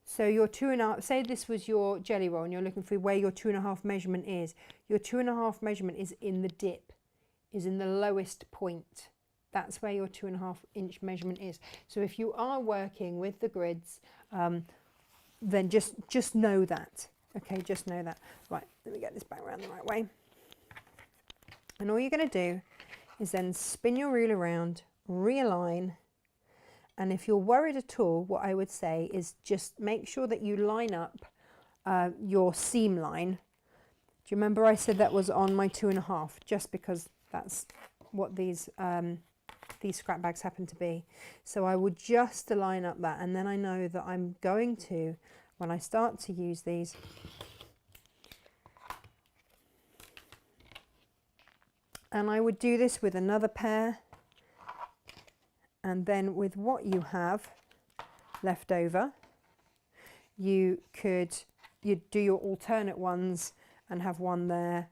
So your 2.5, say this was your jelly roll and you're looking for where your 2.5 measurement is. Your 2.5 measurement is in the dip, is in the lowest point. That's where your 2.5 inch measurement is. So if you are working with the grids, then just know that. Okay, just know that. Right, let me get this back around the right way. And all you're going to do is then spin your reel around, realign. And if you're worried at all, what I would say is just make sure that you line up your seam line. Do you remember I said that was on my 2.5? Just because that's what these scrap bags happen to be. So I would just line up that, and then I know that I'm going to, when I start to use these, and I would do this with another pair, and then with what you have left over, you'd do your alternate ones and have one there.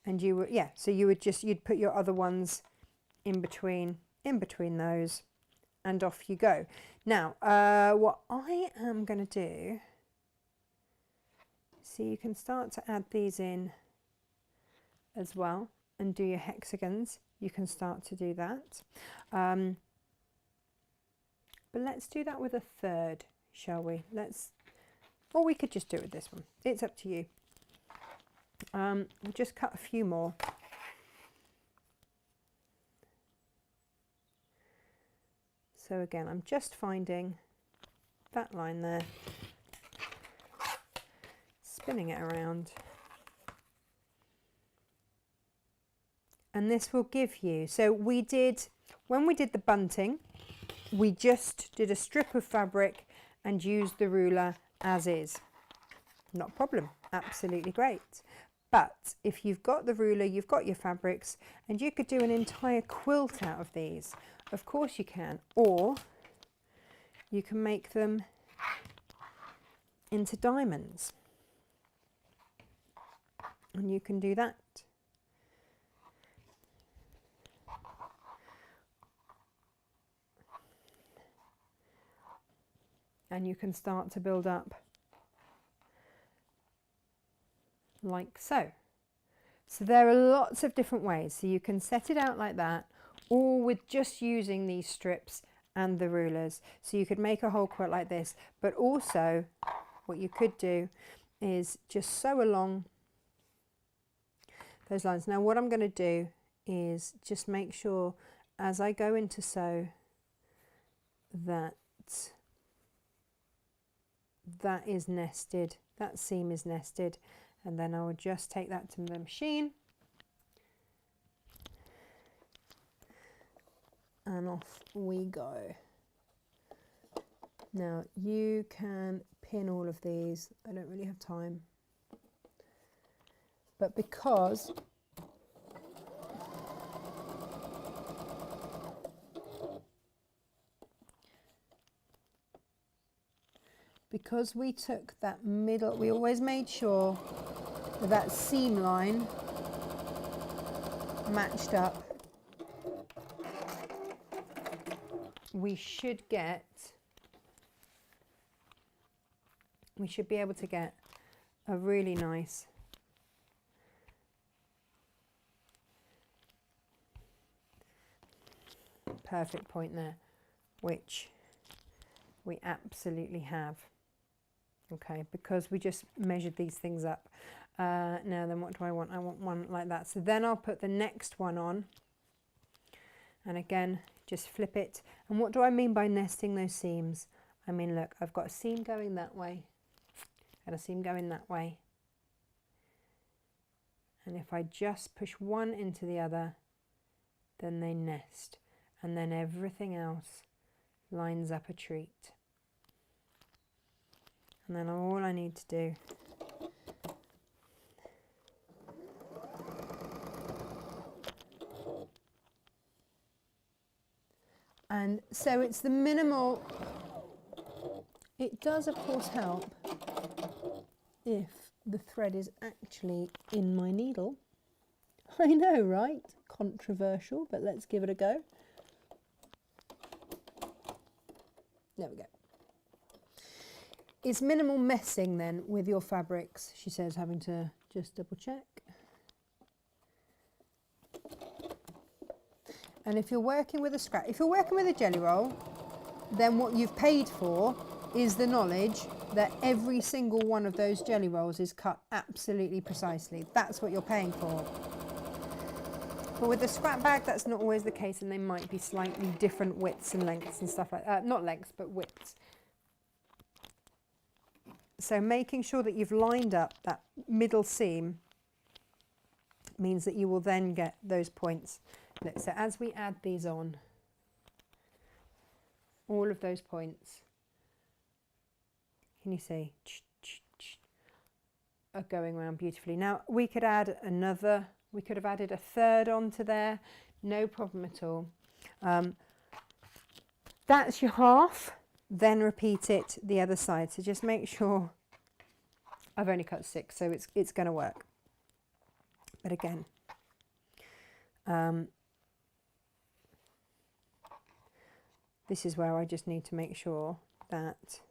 And you would, yeah, so you'd put your other ones in between those, and off you go. Now, what I am going to do, so you can start to add these in as well and do your hexagons. You can start to do that. But let's do that with a third, shall we? Or we could just do it with this one. It's up to you. We'll just cut a few more. So again, I'm just finding that line there, spinning it around. And this will give you, so when we did the bunting, we just did a strip of fabric and used the ruler as is. Not a problem, absolutely great. But if you've got the ruler, you've got your fabrics, and you could do an entire quilt out of these. Of course you can, or you can make them into diamonds. And you can do that. And you can start to build up like so. So there are lots of different ways. So you can set it out like that, or with just using these strips and the rulers. So you could make a whole quilt like this, but also what you could do is just sew along those lines. Now what I'm going to do is just make sure as I go into sew that that is nested, that seam is nested, and then I would just take that to the machine and off we go. Now you can pin all of these. I don't really have time, but because we took that middle, we always made sure that that seam line matched up. We should get we should be able to get a really nice perfect point there, which we absolutely have. Okay, because we just measured these things up. Now then, what do I want? I want one like that. So then I'll put the next one on, and again just flip it. And what do I mean by nesting those seams? I mean, look, I've got a seam going that way and a seam going that way, and if I just push one into the other, then they nest, and then everything else lines up a treat. And then all I need to do and so it's the minimal. It does of course help if the thread is actually in my needle. I know, right? Controversial, but let's give it a go. There we go. It's minimal messing then with your fabrics, she says, having to just double check. And if you're working with a scrap, if you're working with a jelly roll, then what you've paid for is the knowledge that every single one of those jelly rolls is cut absolutely precisely. That's what you're paying for. But with the scrap bag, that's not always the case, and they might be slightly different widths and lengths and stuff like that. Not lengths, but widths. So making sure that you've lined up that middle seam means that you will then get those points. So as we add these on, all of those points, can you see, are going around beautifully. Now we could add another, we could have added a third onto there, no problem at all. That's your half, then repeat it the other side. So just make sure, I've only cut 6, so it's going to work. But again, this is where I just need to make sure that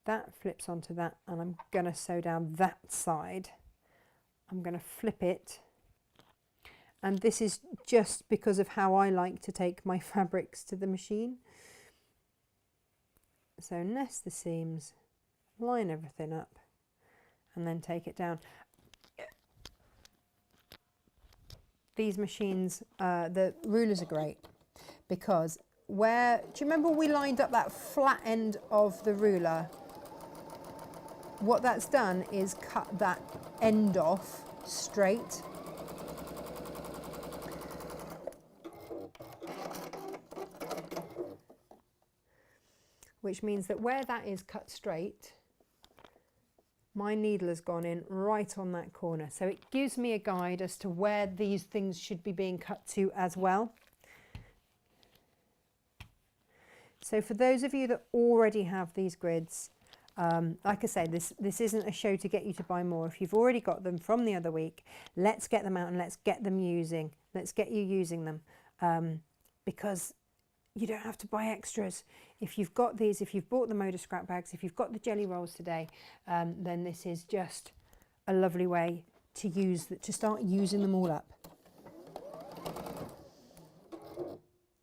that flips onto that, and I'm going to sew down that side. I'm going to flip it, and this is just because of how I like to take my fabrics to the machine. So nest the seams, line everything up, and then take it down. These machines, the rulers are great because do you remember we lined up that flat end of the ruler? What that's done is cut that end off straight. Which means that where that is cut straight, my needle has gone in right on that corner. So it gives me a guide as to where these things should be being cut to as well. So for those of you that already have these grids, like I say, this isn't a show to get you to buy more. If you've already got them from the other week, let's get them out and let's get them using. Let's get you using them, because you don't have to buy extras. If you've got these, if you've bought the Moda scrap bags, if you've got the jelly rolls today, then this is just a lovely way to start using them all up.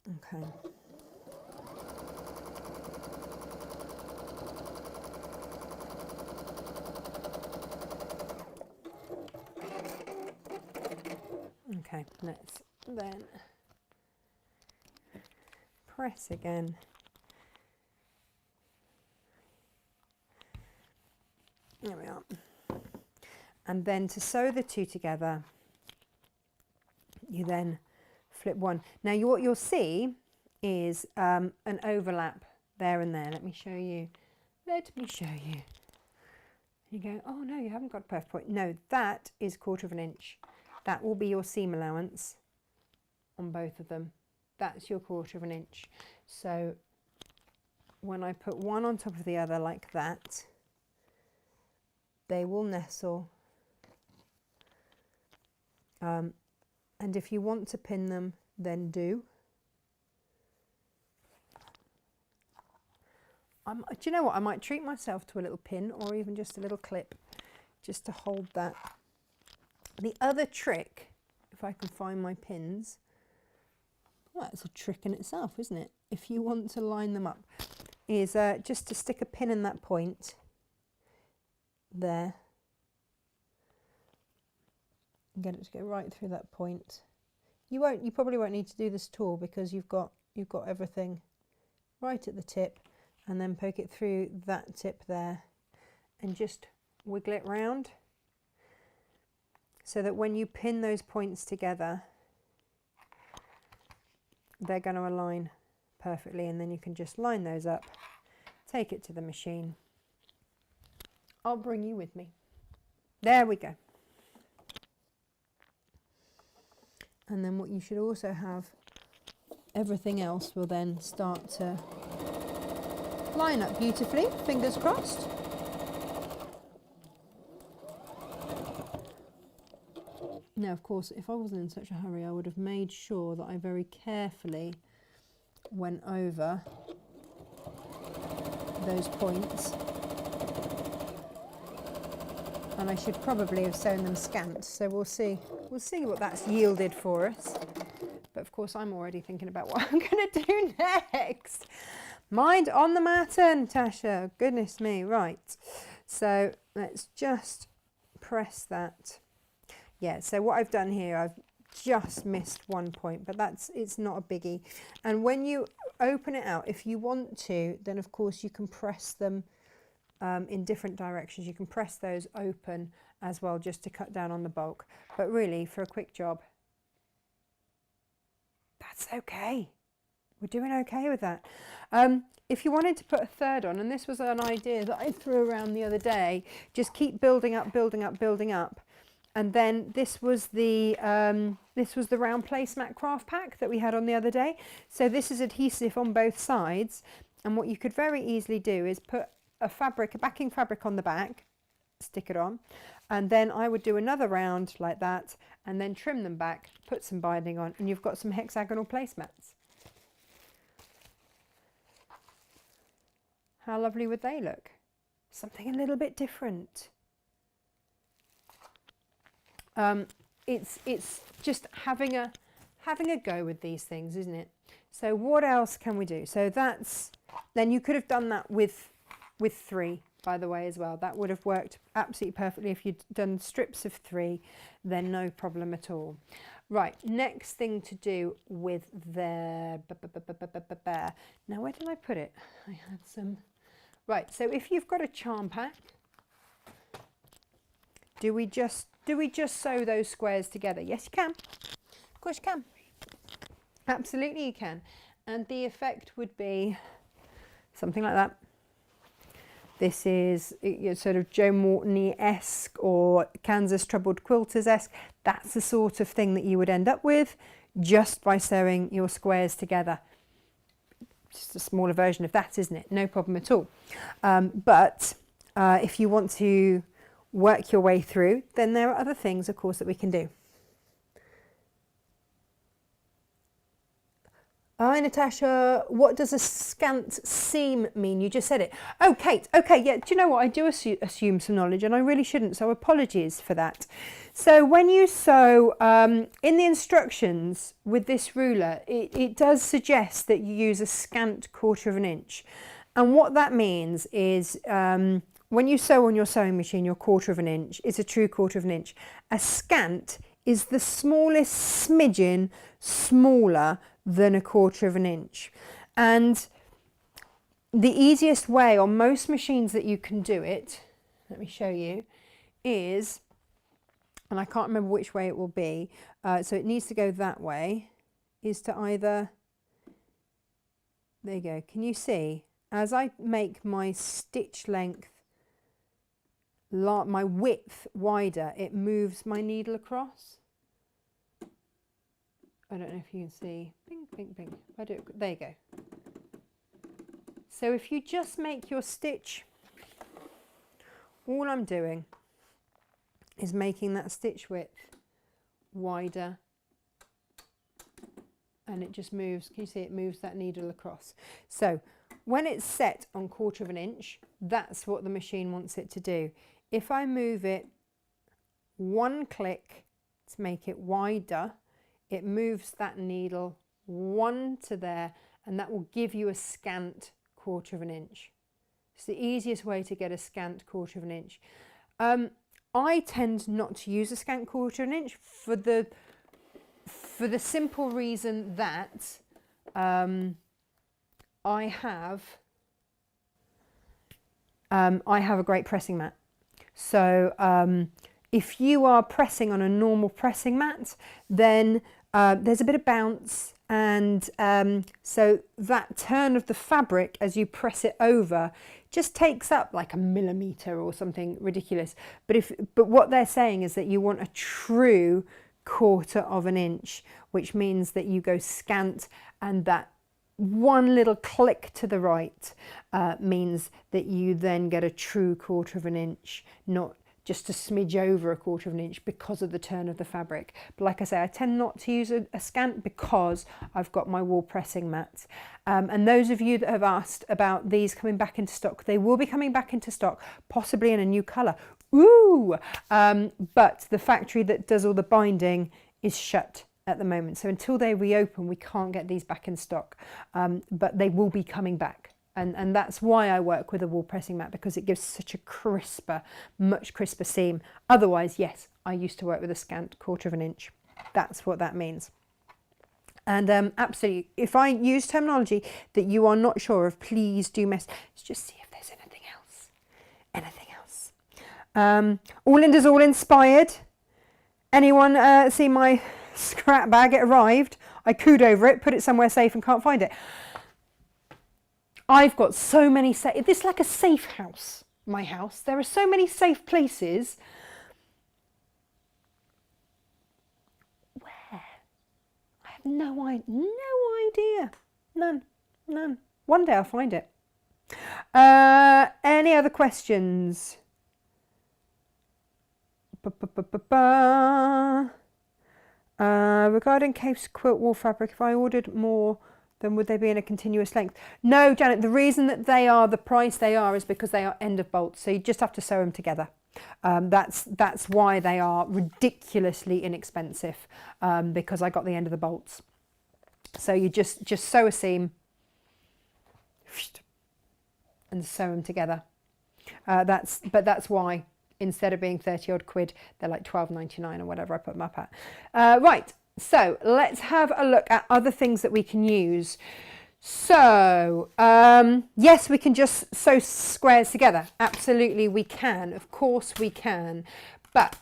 Okay. Okay, let's then press again. There we are. And then to sew the two together, you then flip one. Now what you'll see is an overlap there and there. Let me show you. Let me show you. You go, oh no, you haven't got a perfect point. No, that is 1/4 inch. That will be your seam allowance on both of them. That's your 1/4 inch. So when I put one on top of the other like that, they will nestle. And if you want to pin them, then do. do you know what? I might treat myself to a little pin or even just a little clip just to hold that. The other trick, if I can find my pins, well, that's a trick in itself, isn't it? If you want to line them up, is just to stick a pin in that point there and get it to go right through that point. You probably won't need to do this at all because you've got everything right at the tip, and then poke it through that tip there and just wiggle it round so that when you pin those points together, they're going to align perfectly, and then you can just line those up, take it to the machine. I'll bring you with me. There we go. And then what you should also have, everything else will then start to line up beautifully, fingers crossed. Now, of course, if I wasn't in such a hurry, I would have made sure that I very carefully went over those points. And I should probably have sewn them scant, so we'll see what that's yielded for us. But of course, I'm already thinking about what I'm going to do next. Mind on the matter, Natasha. Goodness me. Right. So let's just press that. Yeah, so what I've done here, I've just missed one point, but it's not a biggie. And when you open it out, if you want to, then of course you can press them in different directions. You can press those open as well, just to cut down on the bulk. But really, for a quick job, that's okay. We're doing okay with that. If you wanted to put a third on, and this was an idea that I threw around the other day, just keep building up, building up, building up. And then this was the round placemat craft pack that we had on the other day. So this is adhesive on both sides. And what you could very easily do is put a backing fabric on the back, stick it on, and then I would do another round like that, and then trim them back, put some binding on, and you've got some hexagonal placemats. How lovely would they look? Something a little bit different. It's just having a go with these things, isn't it? So what else can we do? So then you could have done that with 3, by the way, as well. That would have worked absolutely perfectly. If you'd done strips of 3, then no problem at all. Right, next thing to do with the now, where did I put it? I had some. Right, so if you've got a charm pack, do we just sew those squares together? Yes, you can. Of course you can. Absolutely you can. And the effect would be something like that. This is sort of Joe Mortony-esque or Kansas Troubled Quilters-esque. That's the sort of thing that you would end up with just by sewing your squares together. Just a smaller version of that, isn't it? No problem at all. But if you want to work your way through, then there are other things, of course, that we can do. Hi, Natasha. What does a scant seam mean? You just said it. Oh, Kate. Okay, yeah. Do you know what? I do assume some knowledge, and I really shouldn't, so apologies for that. So when you sew, in the instructions with this ruler, it does suggest that you use a scant 1/4 of an inch. And what that means is when you sew on your sewing machine, your 1/4 of an inch is a true 1/4 of an inch. A scant is the smallest smidgen smaller than a 1/4 of an inch. And the easiest way on most machines that you can do it, let me show you, is, and I can't remember which way it will be, so it needs to go that way, is to either, there you go, can you see, as I make my stitch length, my width wider, it moves my needle across. I don't know if you can see. Bing, bing, bing. I do. There you go. So if you just make your stitch, all I'm doing is making that stitch width wider, and it just moves. Can you see it moves that needle across? So when it's set on 1/4 of an inch, that's what the machine wants it to do. If I move it one click to make it wider, it moves that needle one to there, and that will give you a scant 1/4 of an inch. It's the easiest way to get a scant 1/4 of an inch. I tend not to use a scant 1/4 of an inch for the simple reason that I have a great pressing mat. So if you are pressing on a normal pressing mat, then there's a bit of bounce, and so that turn of the fabric as you press it over just takes up like a millimetre or something ridiculous. But what they're saying is that you want a true 1/4 of an inch, which means that you go scant, and that one little click to the right means that you then get a true 1/4 of an inch, not just a smidge over a 1/4 of an inch because of the turn of the fabric. But like I say, I tend not to use a scant because I've got my wool pressing mats. And those of you that have asked about these coming back into stock, they will be coming back into stock, possibly in a new colour. Ooh! But the factory that does all the binding is shut at the moment. So until they reopen, we can't get these back in stock. But they will be coming back. And that's why I work with a wool pressing mat, because it gives such a crisper, much crisper seam. Otherwise, yes, I used to work with a scant 1/4 of an inch. That's what that means. And absolutely, if I use terminology that you are not sure of, please do let's just see if there's anything else. Anything else? All Linda's all inspired. Anyone see my scrap bag? It arrived. I cooed over it, put it somewhere safe and can't find it. I've got so many safe, it's like a safe house, my house. There are so many safe places. Where? I have no idea. None. One day I'll find it. Any other questions? Regarding Cape's quilt wool fabric, if I ordered more, then would they be in a continuous length? No, Janet, the reason that they are the price they are is because they are end of bolts, so you just have to sew them together. That's why they are ridiculously inexpensive, because I got the end of the bolts. So you just sew a seam and sew them together. But that's why instead of being 30 odd quid, they're like £12.99 or whatever I put them up at. Right. So let's have a look at other things that we can use. So, yes, we can just sew squares together. Absolutely we can. Of course we can. But.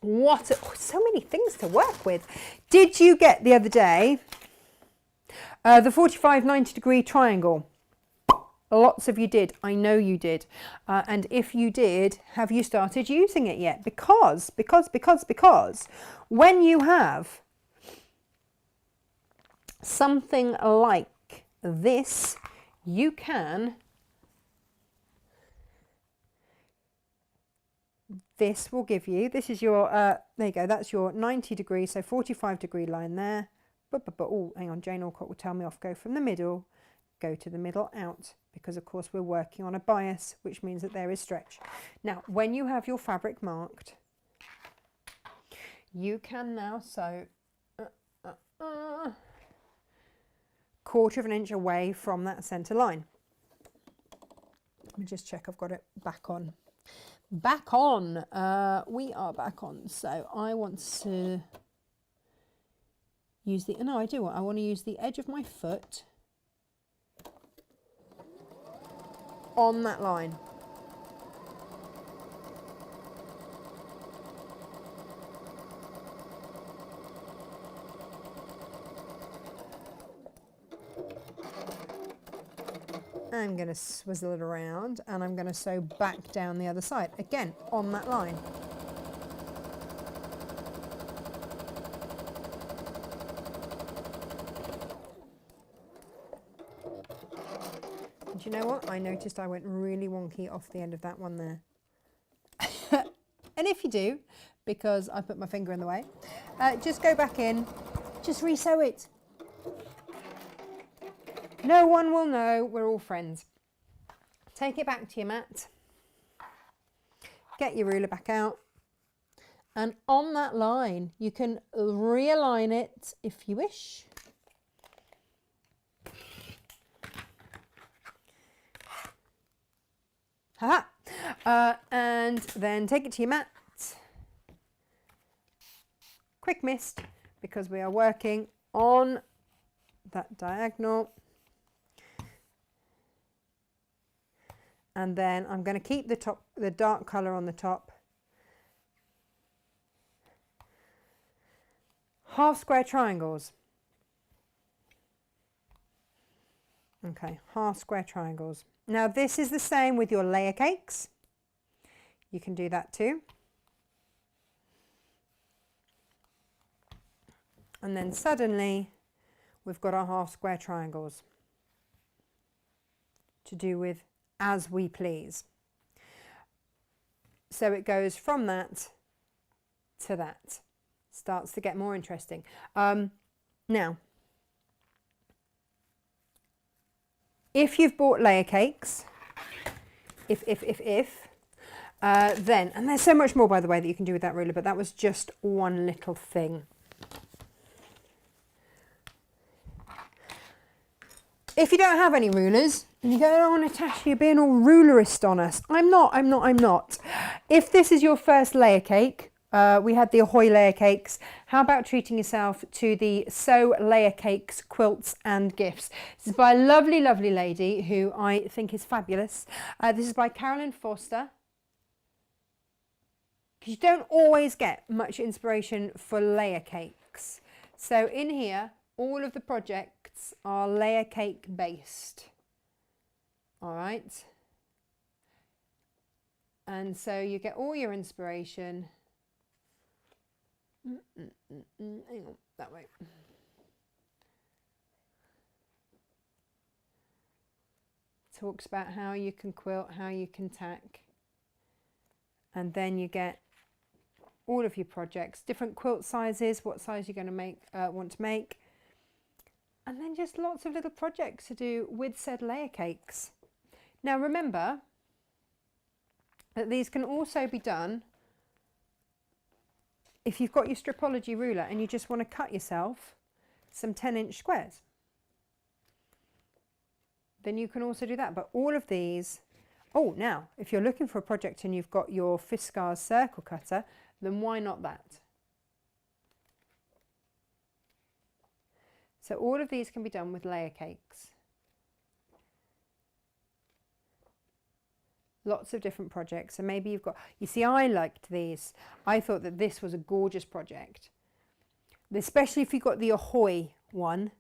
What? So many things to work with. Did you get the other day the 45-90 triangle? Lots of you did. I know you did. And if you did, have you started using it yet? Because when you have something like this, you can, this will give you, this is your, there you go, that's your 90 degrees, so 45-degree line there. Oh, hang on, Jane Alcott will tell me off. Go from the middle, go to the middle, out. Because of course we're working on a bias, which means that there is stretch. Now, when you have your fabric marked, you can now sew 1/4 of an inch away from that centre line. Let me just check I've got it back on. Back on. We are back on. So I want to use the, no, I do. I want to use the edge of my foot on that line. I'm going to swizzle it around and I'm going to sew back down the other side, again on that line. And you know what? I noticed I went really wonky off the end of that one there. And if you do, because I put my finger in the way, just go back in, just re-sew it. No one will know, we're all friends. Take it back to your mat. Get your ruler back out. And on that line, you can realign it if you wish. Ha! And then take it to your mat. Quick mist, because we are working on that diagonal. And then I'm going to keep the dark colour on the top. Half square triangles. Okay, half square triangles. Now this is the same with your layer cakes. You can do that too. And then suddenly we've got our half square triangles to do with as we please. So it goes from that to that. Starts to get more interesting. Now, if you've bought layer cakes, then, and there's so much more, by the way, that you can do with that ruler, but that was just one little thing. If you don't have any rulers, and you go, oh, Natasha, you're being all rulerist on us. I'm not. If this is your first layer cake, we had the Ahoy layer cakes. How about treating yourself to the Sew layer cakes, quilts and gifts? This is by a lovely, lovely lady who I think is fabulous. This is by Carolyn Foster. Because you don't always get much inspiration for layer cakes. So in here, all of the projects are layer cake based. All right. And so you get all your inspiration. Hang on, that way. Talks about how you can quilt, how you can tack. And then you get all of your projects, different quilt sizes, what size you're going to want to make. And then just lots of little projects to do with said layer cakes. Now remember that these can also be done if you've got your Stripology ruler and you just want to cut yourself some 10-inch squares. Then you can also do that. But all of these, oh, now, if you're looking for a project and you've got your Fiskars circle cutter, then why not that? So all of these can be done with layer cakes. Lots of different projects. So maybe you've got, you see, I liked these. I thought that this was a gorgeous project. Especially if you got the Ahoy one,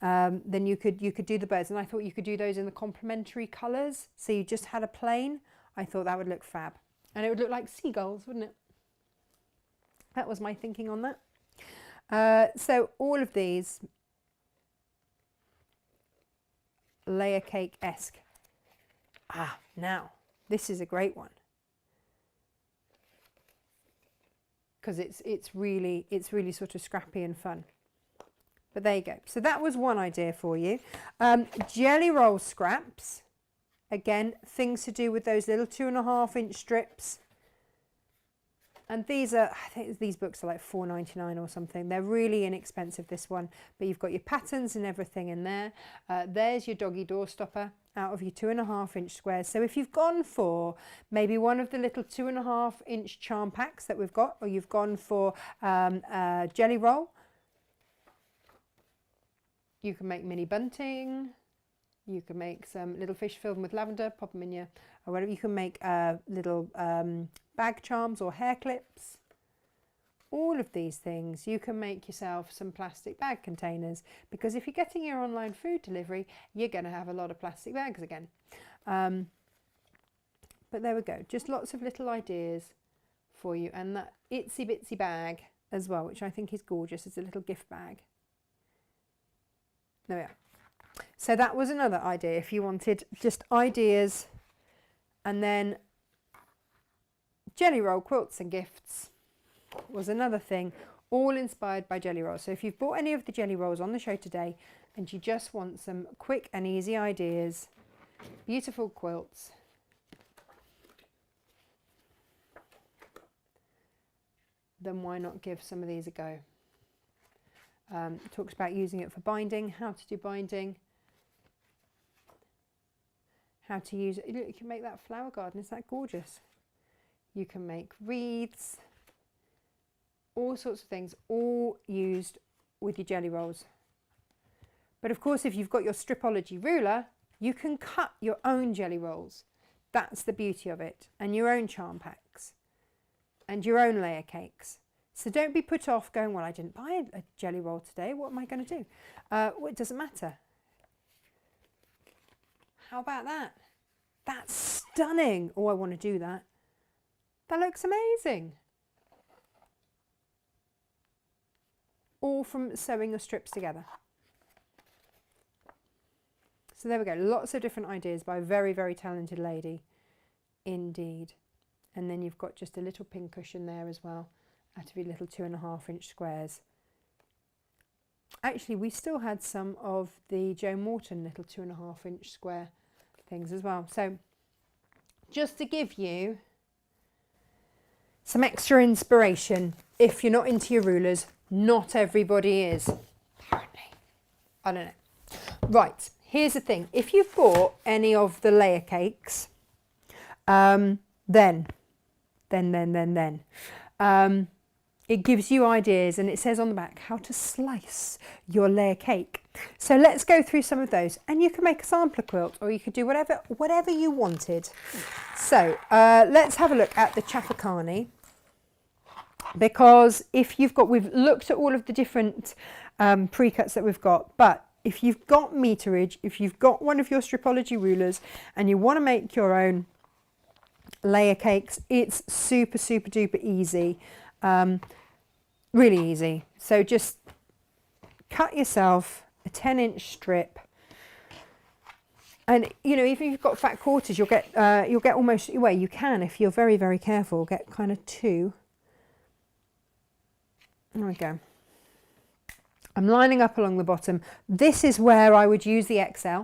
then you could do the birds. And I thought you could do those in the complementary colours. So you just had a plain. I thought that would look fab. And it would look like seagulls, wouldn't it? That was my thinking on that. So all of these layer cake-esque. Ah, now this is a great one because it's really sort of scrappy and fun. But there you go. So that was one idea for you. Jelly roll scraps, again, things to do with those little 2.5-inch strips. And these are, I think these books are like $4.99 or something. They're really inexpensive, this one. But you've got your patterns and everything in there. There's your doggy door stopper out of your 2.5-inch squares. So if you've gone for maybe one of the little 2.5-inch charm packs that we've got, or you've gone for jelly roll, you can make mini bunting. You can make some little fish filled with lavender, pop them in your, or whatever. You can make little bag charms or hair clips. All of these things, you can make yourself some plastic bag containers, because if you're getting your online food delivery, you're going to have a lot of plastic bags again. But there we go, just lots of little ideas for you. And that itsy bitsy bag as well, which I think is gorgeous. It's a little gift bag. There we are. So that was another idea if you wanted just ideas. And then jelly roll quilts and gifts was another thing, all inspired by jelly rolls. So if you've bought any of the jelly rolls on the show today, and you just want some quick and easy ideas, beautiful quilts, then why not give some of these a go? Talks about using it for binding, how to do binding, how to use it. Look, you can make that flower garden. Is that gorgeous? You can make wreaths, all sorts of things, all used with your jelly rolls. But of course, if you've got your Stripology ruler, you can cut your own jelly rolls. That's the beauty of it, and your own charm packs and your own layer cakes. So don't be put off going, well, I didn't buy a jelly roll today. What am I going to do? Well, it doesn't matter. How about that? That's stunning. Oh, I want to do that. That looks amazing. All from sewing your strips together. So there we go. Lots of different ideas by a very, very talented lady indeed. And then you've got just a little pin cushion there as well, out of your little 2.5-inch squares. Actually, we still had some of the Jo Morton little 2.5-inch square things as well. So just to give you some extra inspiration, if you're not into your rulers, not everybody is, apparently. I don't know. Right, here's the thing. If you've bought any of the layer cakes, then it gives you ideas, and it says on the back how to slice your layer cake. So let's go through some of those, and you can make a sampler quilt, or you could do whatever you wanted. So let's have a look at the Chafakani, because we've looked at all of the different pre-cuts that we've got, but if you've got meterage, if you've got one of your Stripology rulers and you want to make your own layer cakes, it's super duper easy, really easy. So just cut yourself a 10-inch strip, and you know, even if you've got fat quarters, you'll get almost, well, you can, if you're very careful, get kind of 2. There we go. I'm lining up along the bottom. This is where I would use the XL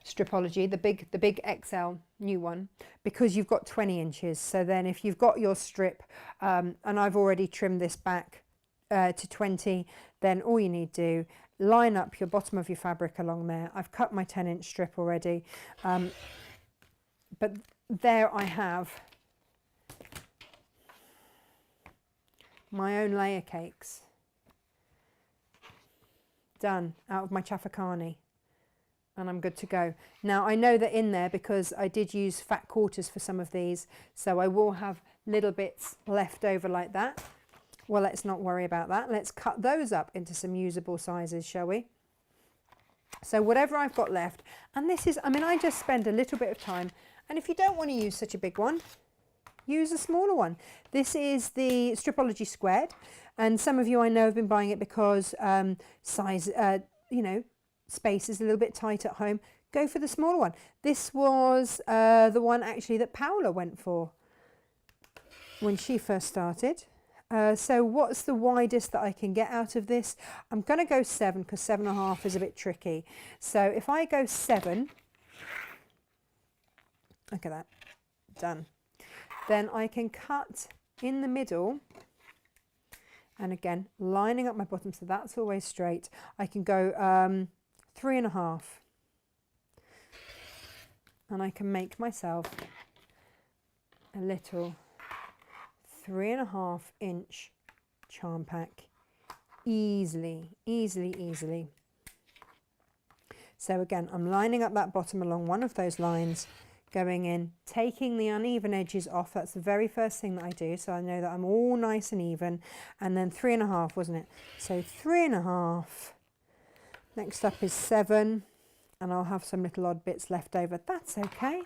Stripology, the big XL new one, because you've got 20 inches. So then if you've got your strip, and I've already trimmed this back to 20, then all you need to do, line up your bottom of your fabric along there. I've cut my 10-inch strip already, but there I have my own layer cakes done out of my Chafakani, and I'm good to go. Now I know that in there, because I did use fat quarters for some of these, so I will have little bits left over like that. Well, let's not worry about that. Let's cut those up into some usable sizes, shall we? So whatever I've got left, and this is, I mean, I just spend a little bit of time, and if you don't want to use such a big one, use a smaller one. This is the Stripology Squared, and some of you I know have been buying it because size, you know, space is a little bit tight at home. Go for the smaller one. This was the one actually that Paola went for when she first started. So what's the widest that I can get out of this? I'm going to go 7, because 7.5 is a bit tricky. So if I go 7, look at that, done. Then I can cut in the middle, and again lining up my bottom, so that's always straight. I can go 3.5, and I can make myself a little 3.5-inch charm pack easily. So again, I'm lining up that bottom along one of those lines, going in, taking the uneven edges off. That's the very first thing that I do, so I know that I'm all nice and even. And then 3.5, wasn't it? So 3.5. Next up is 7, and I'll have some little odd bits left over. That's okay.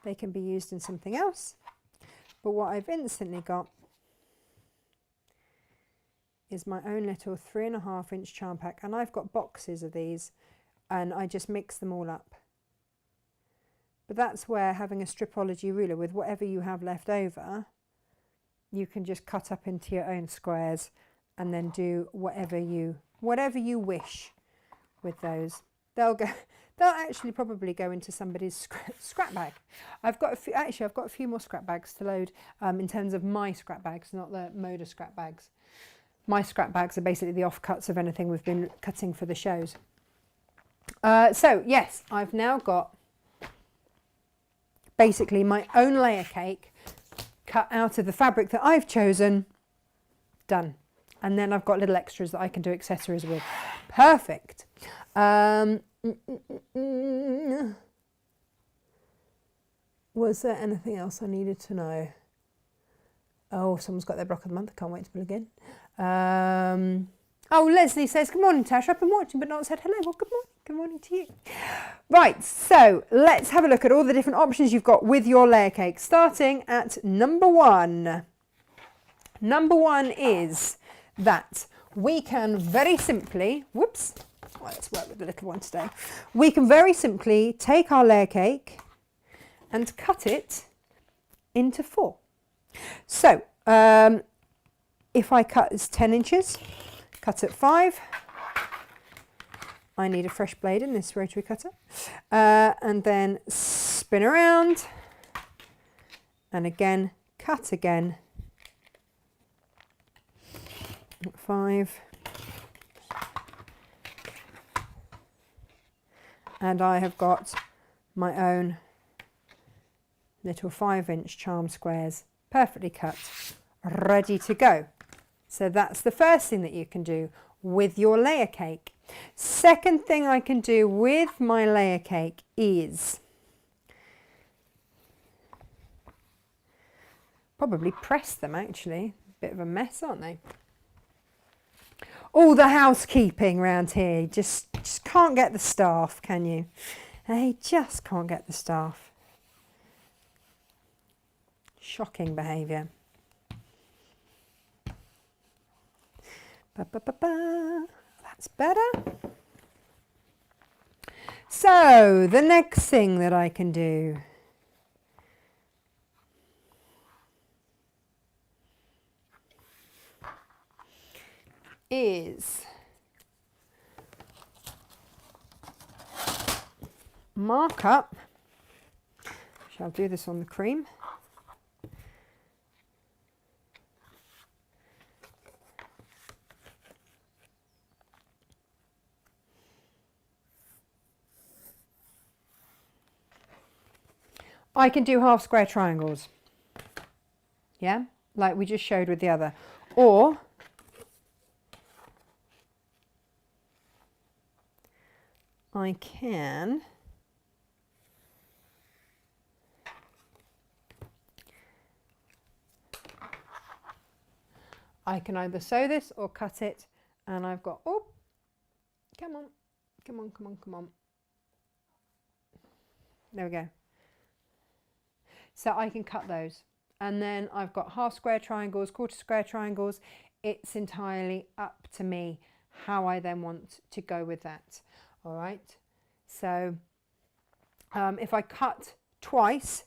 They can be used in something else. But what I've instantly got is my own little 3.5-inch charm pack, and I've got boxes of these, and I just mix them all up. But that's where having a Stripology ruler with whatever you have left over, you can just cut up into your own squares and then do whatever you wish with those. They'll actually probably go into somebody's scrap bag. I've got a few more scrap bags to load in terms of my scrap bags, not the Moda scrap bags. My scrap bags are basically the offcuts of anything we've been cutting for the shows. So yes, I've now got basically my own layer cake cut out of the fabric that I've chosen, done. And then I've got little extras that I can do accessories with. Perfect. Was there anything else I needed to know? Oh, someone's got their block of the month. I can't wait to plug in. Oh, Leslie says, good morning, Tash. I've been watching but not said hello. Well, good morning. Good morning to you. Right, so let's have a look at all the different options you've got with your layer cake, starting at number 1. Number 1 is that we can very simply, whoops, well, let's work with the little one today. We can very simply take our layer cake and cut it into 4. So if I cut as 10 inches, cut at 5, I need a fresh blade in this rotary cutter, and then spin around and again cut again at 5, and I have got my own little 5-inch charm squares perfectly cut, ready to go. So that's the first thing that you can do with your layer cake. Second thing I can do with my layer cake is probably press them, actually. Bit of a mess, aren't they? All the housekeeping around here, just can't get the staff, can you? They just can't get the staff. Shocking behaviour. That's better. So the next thing that I can do is mark up. Shall do this on the cream. I can do half square triangles, yeah, like we just showed with the other, or I can either sew this or cut it, and I've got, oh, come on, come on, come on, come on. There we go. So I can cut those, and then I've got half square triangles, quarter square triangles. It's entirely up to me how I then want to go with that. All right. So if I cut twice,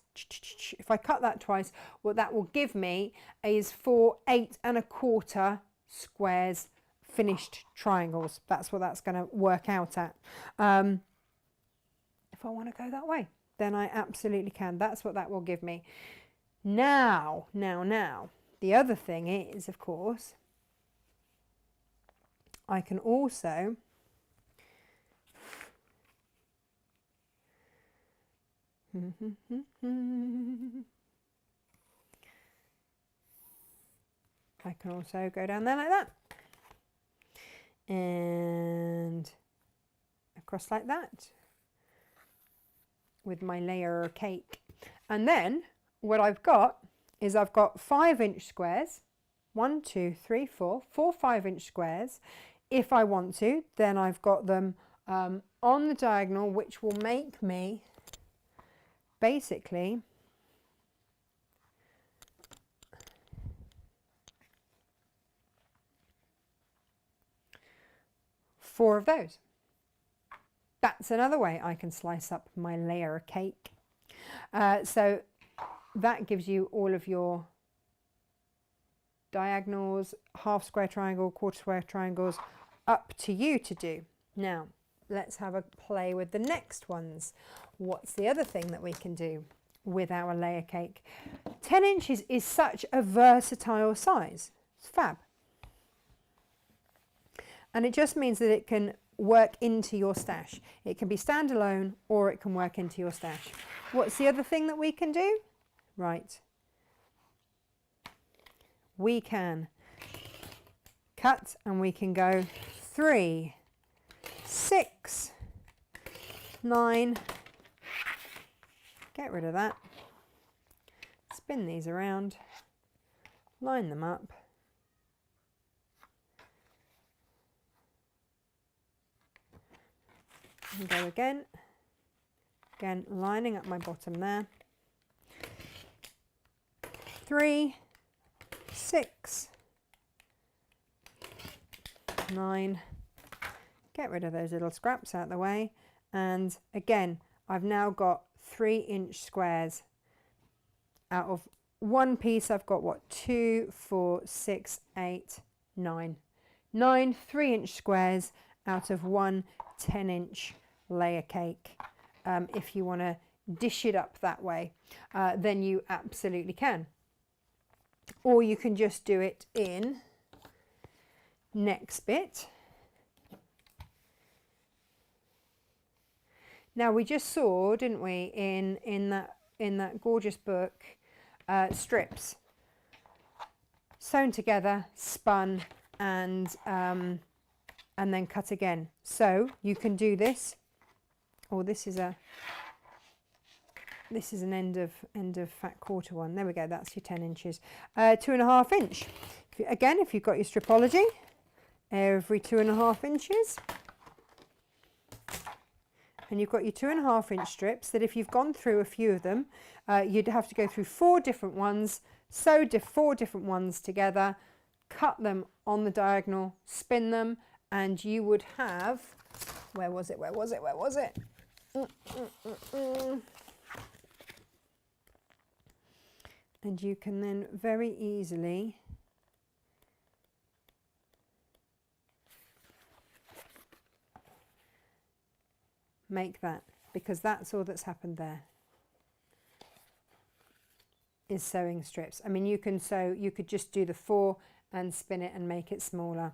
what that will give me is 4 8 1/4 squares finished triangles. That's what that's going to work out at. If I want to go that way, then I absolutely can. That's what that will give me. Now, the other thing is, of course, I can also go down there like that and across like that with my layer cake. And then what I've got is I've got 5-inch squares, 1 2 3 4 5-inch squares. If I want to, then I've got them on the diagonal, which will make me basically four of those. That's another way I can slice up my layer cake. So that gives you all of your diagonals, half square triangle, quarter square triangles, up to you to do. Now, let's have a play with the next ones. What's the other thing that we can do with our layer cake? 10 inches is such a versatile size. It's fab. And it just means that it can work into your stash. It can be standalone or it can work into your stash. What's the other thing that we can do? Right. We can cut and we can go 3, 6, 9. Get rid of that. Spin these around. Line them up. And go again. Again, lining up my bottom there. 3, 6, 9. Get rid of those little scraps out of the way. And again, I've now got 3-inch squares. Out of one piece, I've got what? 2, 4, 6, 8, 9. 9 3-inch squares out of one 10-inch layer cake. If you want to dish it up that way, then you absolutely can. Or you can just do it in next bit. Now we just saw, didn't we, in that gorgeous book, strips sewn together, spun, and then cut again. So you can do this, or this is an end of fat quarter one. There we go. That's your 10 inches. 2.5 inch. Again, if you've got your stripology, every 2.5 inches. And you've got your 2.5 inch strips that if you've gone through a few of them, you'd have to go through 4 different ones, sew 4 different ones together, cut them on the diagonal, spin them, and you would have, where was it? And you can then very easily make that, because that's all that's happened there is sewing strips. I mean, you can sew, you could just do the 4 and spin it and make it smaller.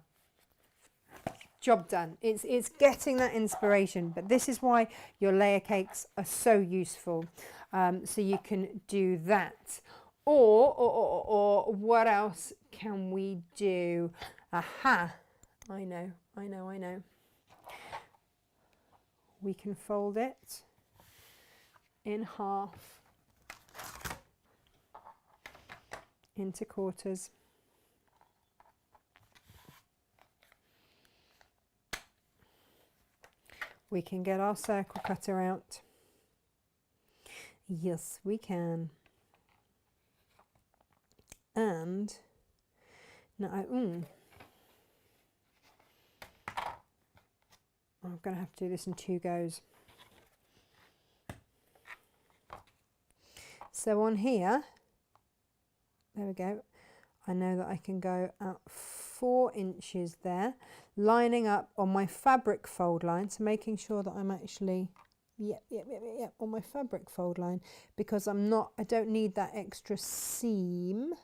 Job done. It's getting that inspiration, but this is why your layer cakes are so useful. So you can do that. Or what else can we do? Aha! I know. We can fold it in half into quarters. We can get our circle cutter out. Yes, we can. And now I'm going to have to do this in 2 goes. So on here, there we go. I know that I can go out 4 inches there, lining up on my fabric fold line. So making sure that I'm actually, on my fabric fold line, because I don't need that extra seam.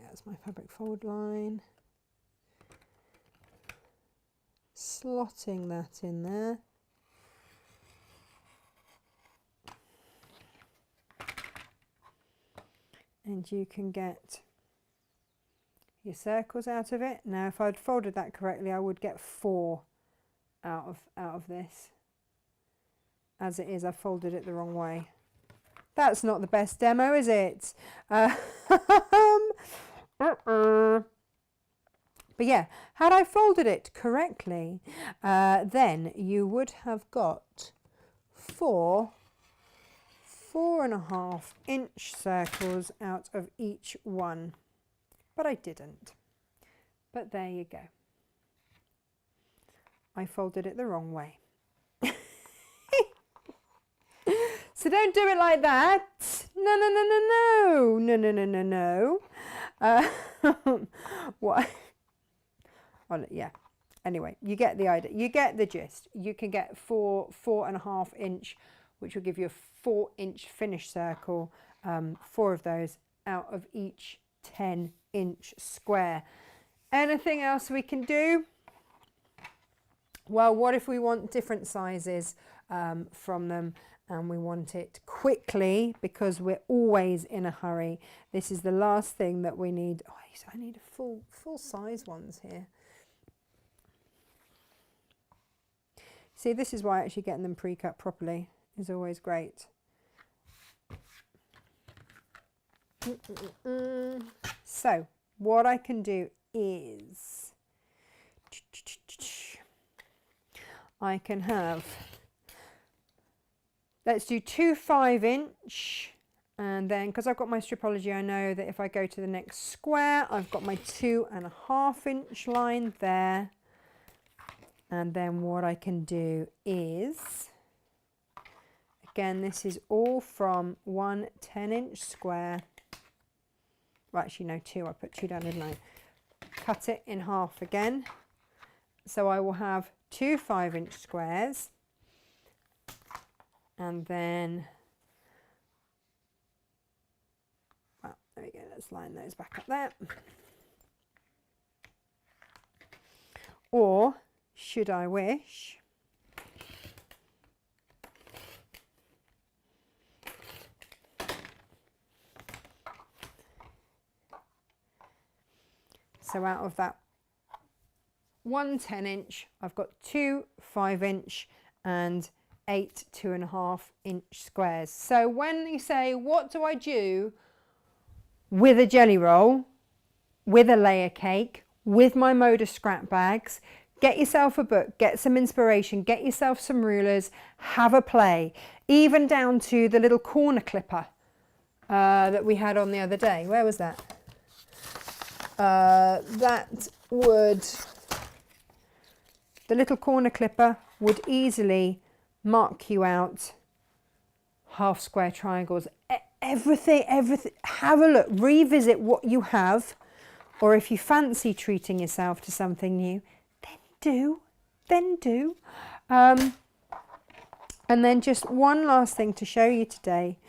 That's my fabric fold line. Slotting that in there. And you can get your circles out of it. Now, if I'd folded that correctly, I would get 4 out of this. As it is, I've folded it the wrong way. That's not the best demo, is it? But yeah, had I folded it correctly, then you would have got 4.5 inch circles out of each one. But I didn't. But there you go. I folded it the wrong way. So don't do it like that. No, no, no, no, no, no, no, no, no, no. What? Oh, yeah. Anyway, you get the idea. You get the gist. You can get 4.5 inch, which will give you a 4-inch finish circle. 4 of those out of each 10-inch square. Anything else we can do? Well, what if we want different sizes from them and we want it quickly because we're always in a hurry? This is the last thing that we need. Oh, I need a full size ones here. See, this is why actually getting them pre-cut properly is always great. So what I can do is I can have, let's do 2 5-inch, and then because I've got my stripology, I know that if I go to the next square, I've got my 2.5-inch line there. And then what I can do is, again, this is all from 1 10-inch square. Well, actually, no, 2. I put 2 down, didn't I? Cut it in half again. So I will have 2 5-inch squares. And then, well, there we go. Let's line those back up there. Or, should I wish, so out of that 1 10-inch, I've got 2 5-inch and 8 2.5-inch squares. So when you say, what do I do with a jelly roll, with a layer cake, with my Moda scrap bags? Get yourself a book, get some inspiration, get yourself some rulers, have a play, even down to the little corner clipper that we had on the other day. Where was that? That would, the little corner clipper would easily mark you out half square triangles. Everything, have a look, revisit what you have, or if you fancy treating yourself to something new, then do. And then just one last thing to show you today,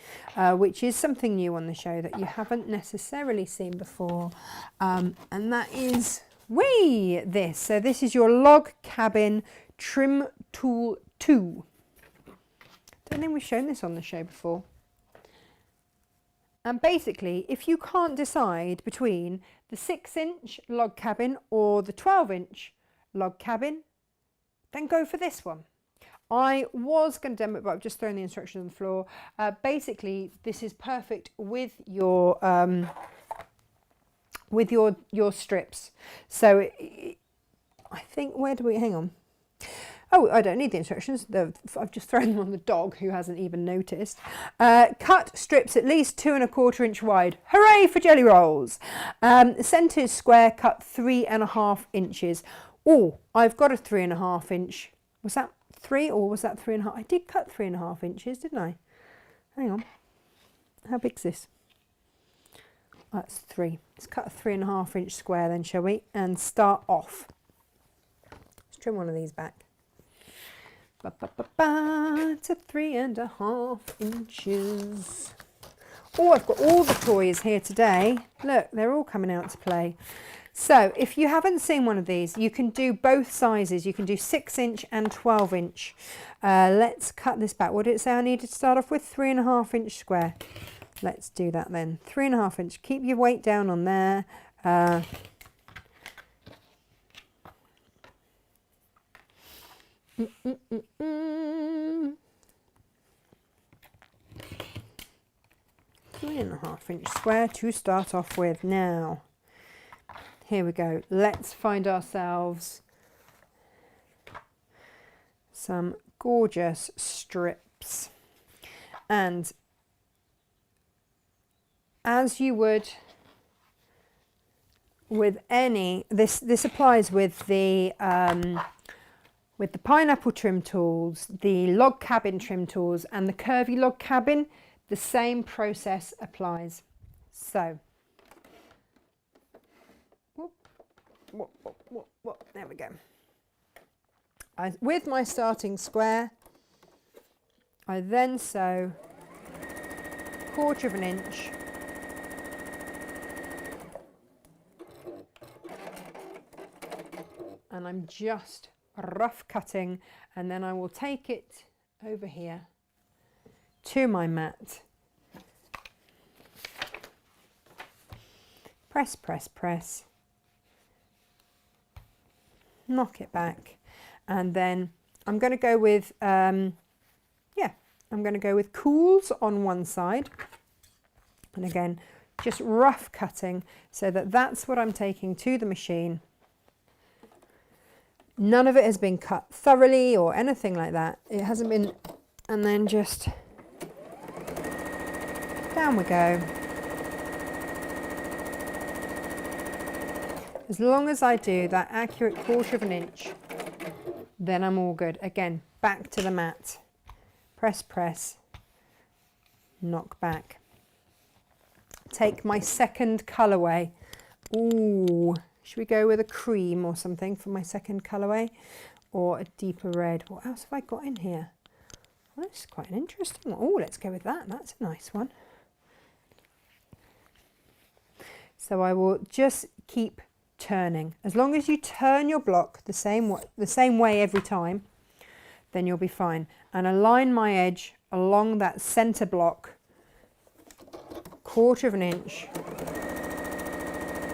which is something new on the show that you haven't necessarily seen before, and that is this. So this is your log cabin trim tool 2. Don't think we've shown this on the show before. And basically, if you can't decide between the 6-inch log cabin or the 12-inch log cabin, then go for this one. I was going to demo it, but I've just thrown the instructions on the floor. Basically, this is perfect with your strips. So I think, where do we, hang on. Oh, I don't need the instructions. I've just thrown them on the dog, who hasn't even noticed. Cut strips at least 2.25 inch wide. Hooray for jelly rolls. Centre square, cut 3.5 inches. Oh, I've got a 3.5 inch. Was that 3 or was that 3.5? I did cut 3.5 inches, didn't I? Hang on. How big's this? That's 3. Let's cut a 3.5 inch square then, shall we? And start off. Let's trim one of these back. To 3.5 inches. Oh, I've got all the toys here today. Look, they're all coming out to play. So if you haven't seen one of these, you can do both sizes. You can do 6-inch and 12-inch. Let's cut this back. What did it say I needed to start off with? 3.5 inch square. Let's do that then. 3.5 inch. Keep your weight down on there. Three and a half inch square to start off with. Now, here we go. Let's find ourselves some gorgeous strips. And as you would with any, this applies with the pineapple trim tools, the log cabin trim tools, and the curvy log cabin. the same process applies. So, there we go. With my starting square, I then sew 1/4 inch and I'm just rough cutting, and then I will take it over here to my mat. Press, press, press. Knock it back, and then I'm going to go with I'm going to go with cools on one side, and again just rough cutting so that that's what I'm taking to the machine. None of it has been cut thoroughly or anything like that. It hasn't been, and then just down we go. As long as I do that accurate 1/4 inch, then I'm all good. Again, back to the mat. Press, press, knock back. Take my second colourway. Ooh, should we go with a cream or something for my second colourway? Or a deeper red? What else have I got in here? Well, this is quite an interesting one. Oh, let's go with that. That's a nice one. So I will just keep turning. As long as you turn your block the same way every time, then you'll be fine. And align my edge along that center block, 1/4 inch,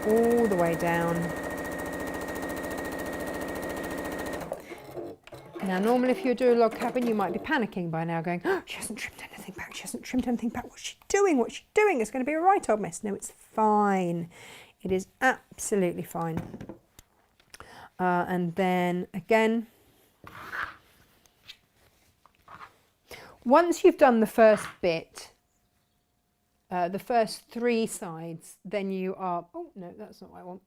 all the way down. Now, normally if you're doing a log cabin, you might be panicking by now, going, oh, she hasn't trimmed anything back, she hasn't trimmed anything back, what's she doing, what's she doing? It's going to be a right old mess. No, it's fine. It is absolutely fine. And then again, once you've done the first bit, the first 3 sides, then you are, oh no, that's not what I want.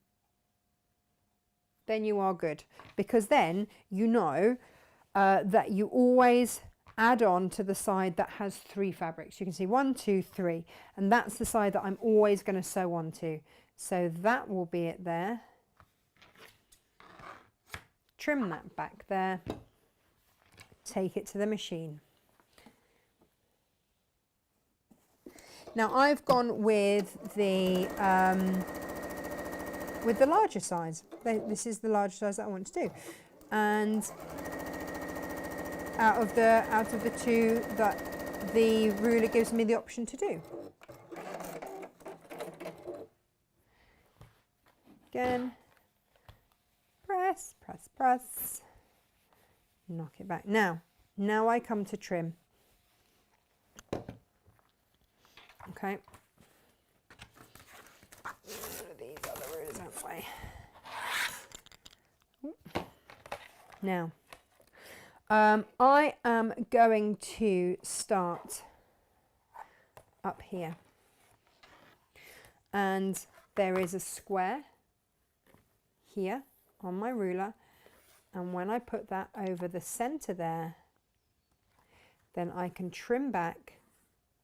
Then you are good, because then you know that you always add on to the side that has 3 fabrics. You can see 1, 2, 3, and that's the side that I'm always going to sew onto. So that will be it there. Trim that back there. Take it to the machine. Now I've gone with the larger size. This is the larger size that I want to do, and out of the 2 that the ruler gives me the option to do. Again, press, press, press, knock it back. Now I come to trim. Okay. These other rulers out the way. Now, I am going to start up here, and there is a square here on my ruler, and when I put that over the center there, then I can trim back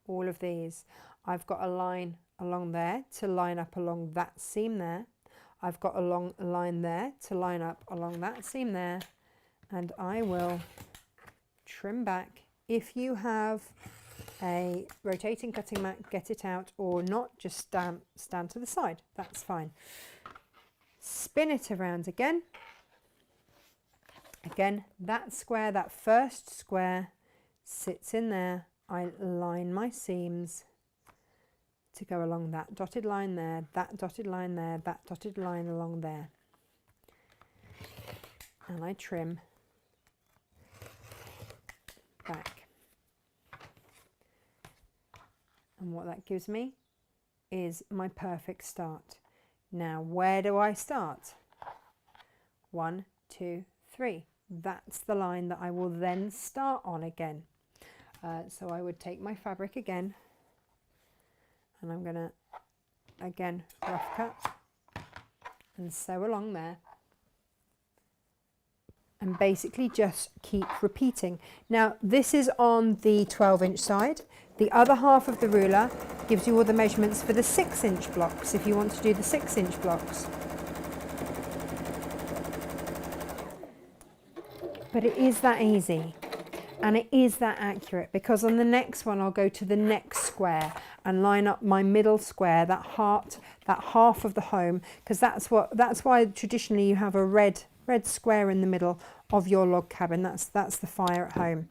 all of these. I've got a line along there to line up along that seam there. I've got a long line there to line up along that seam there, and I will trim back. If you have a rotating cutting mat, get it out, or not, just stand to the side, that's fine. Spin it around again. Again, that square, that first square sits in there. I line my seams to go along that dotted line there, that dotted line there, that dotted line along there, and I trim back. And what that gives me is my perfect start. Now, where do I start? 1, 2, 3. That's the line that I will then start on again. So I would take my fabric again, and I'm going to again rough cut and sew along there. and basically just keep repeating. Now this is on the 12-inch side. The other half of the ruler gives you all the measurements for the 6-inch blocks if you want to do the 6-inch blocks. But it is that easy and it is that accurate, because on the next one I'll go to the next square and line up my middle square, that heart, that half of the home, because that's why traditionally you have a red square in the middle of your log cabin. That's the fire at home.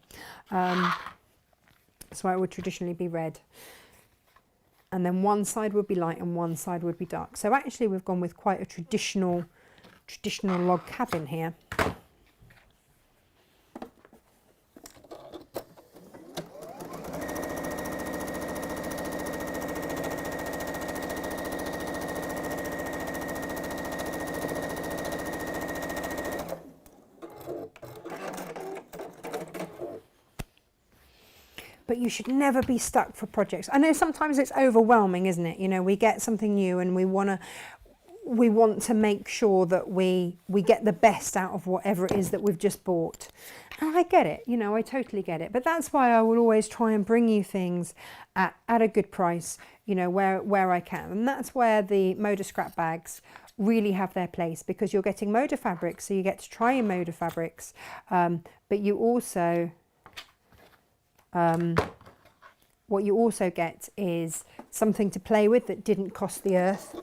That's why it would traditionally be red. And then one side would be light and one side would be dark. So actually we've gone with quite a traditional log cabin here. But you should never be stuck for projects. I know sometimes it's overwhelming, isn't it? You know, we get something new and we want to make sure that we get the best out of whatever it is that we've just bought. And I get it, you know, I totally get it. But that's why I will always try and bring you things at a good price, you know, where I can. And that's where the Moda scrap bags really have their place, because you're getting Moda fabrics, so you get to try in Moda fabrics, but you also... what you also get is something to play with that didn't cost the earth.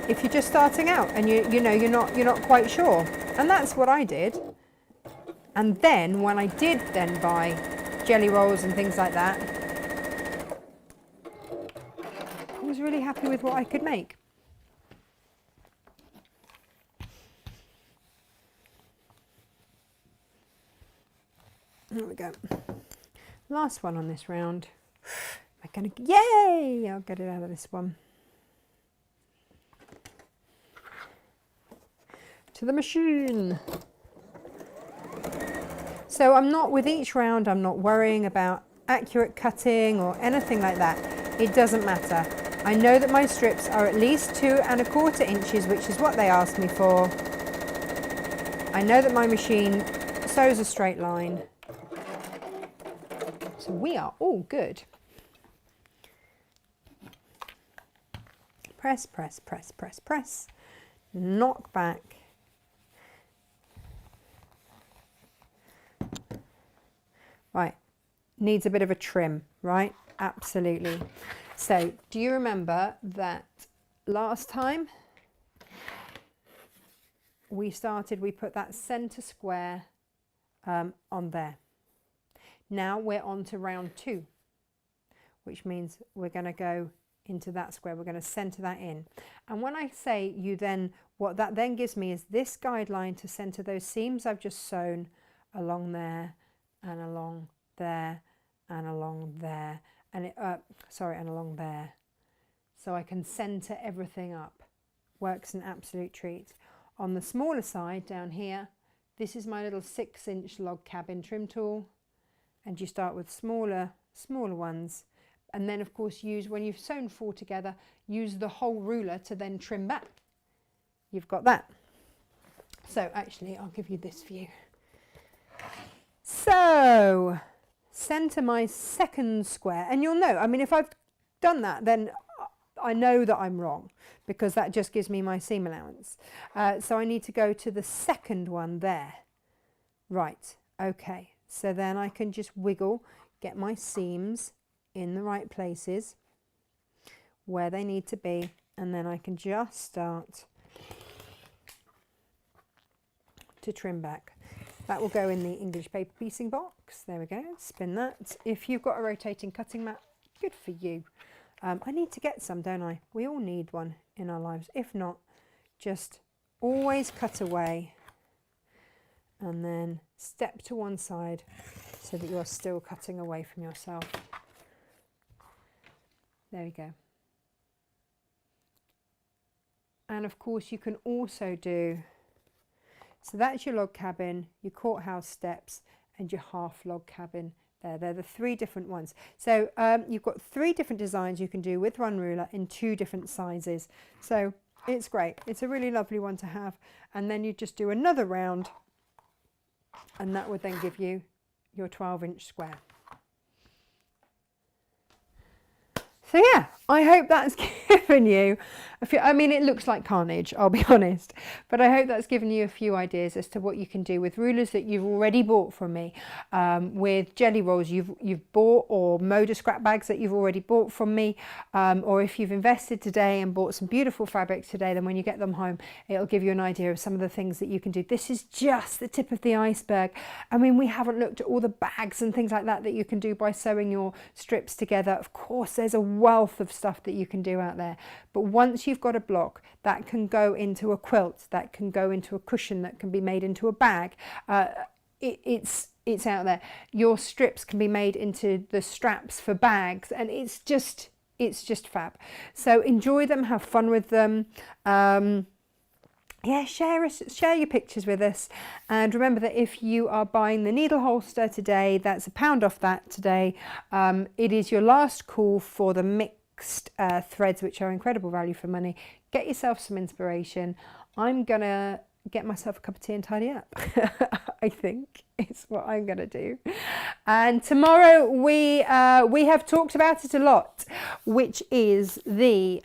If you're just starting out and you know you're not quite sure, and that's what I did. And then when I did then buy jelly rolls and things like that, I was really happy with what I could make. There we go. Last one on this round. Am I gonna, yay! I'll get it out of this one. To the machine. So I'm not, with each round, I'm not worrying about accurate cutting or anything like that. It doesn't matter. I know that my strips are at least 2 1/4 inches, which is what they asked me for. I know that my machine sews a straight line. So we are all good. Press, press, press, press, press. Knock back. Right, needs a bit of a trim, right? Absolutely. So do you remember that last time we put that center square on there. Now we're on to round 2, which means we're going to go into that square. We're going to center that in. And when I say you then, what that then gives me is this guideline to center those seams I've just sewn along there and along there and along there and and along there. So I can center everything up. Works an absolute treat. On the smaller side down here, this is my little 6-inch log cabin trim tool. And you start with smaller ones, and then of course when you've sewn 4 together, use the whole ruler to then trim back. You've got that. So actually I'll give you this view. So center my second square, and you'll know, I mean, if I've done that, then I know that I'm wrong, because that just gives me my seam allowance. So I need to go to the second one there. Right, okay. So then I can just wiggle, get my seams in the right places where they need to be, and then I can just start to trim back. That will go in the English paper piecing box. There we go, spin that. If you've got a rotating cutting mat, good for you. I need to get some, don't I? We all need one in our lives. If not, just always cut away and then step to one side so that you're still cutting away from yourself. There we go. And of course you can also do, so that's your log cabin, your courthouse steps and your half log cabin there. They're the 3 different ones. So you've got 3 different designs you can do with one ruler in 2 different sizes. So It's great. It's a really lovely one to have. And then you just do another round, and that would then give you your 12-inch square. So yeah, I hope that's given you a few, I mean, it looks like carnage, I'll be honest, but I hope that's given you a few ideas as to what you can do with rulers that you've already bought from me, with jelly rolls you've bought, or Moda scrap bags that you've already bought from me, or if you've invested today and bought some beautiful fabrics today, then when you get them home, it'll give you an idea of some of the things that you can do. This is just the tip of the iceberg. I mean, we haven't looked at all the bags and things like that that you can do by sewing your strips together. Of course, there's a wealth of stuff that you can do out there, but once you've got a block that can go into a quilt, that can go into a cushion, that can be made into a bag, it's out there. Your strips can be made into the straps for bags, and it's just fab. So enjoy them, have fun with them. Yeah, share your pictures with us, and remember that if you are buying the needle holster today, that's £1 off that today. It is your last call for the mixed threads, which are incredible value for money. Get yourself some inspiration. I'm gonna get myself a cup of tea and tidy up. I think it's what I'm gonna do. And tomorrow we have talked about it a lot, which is the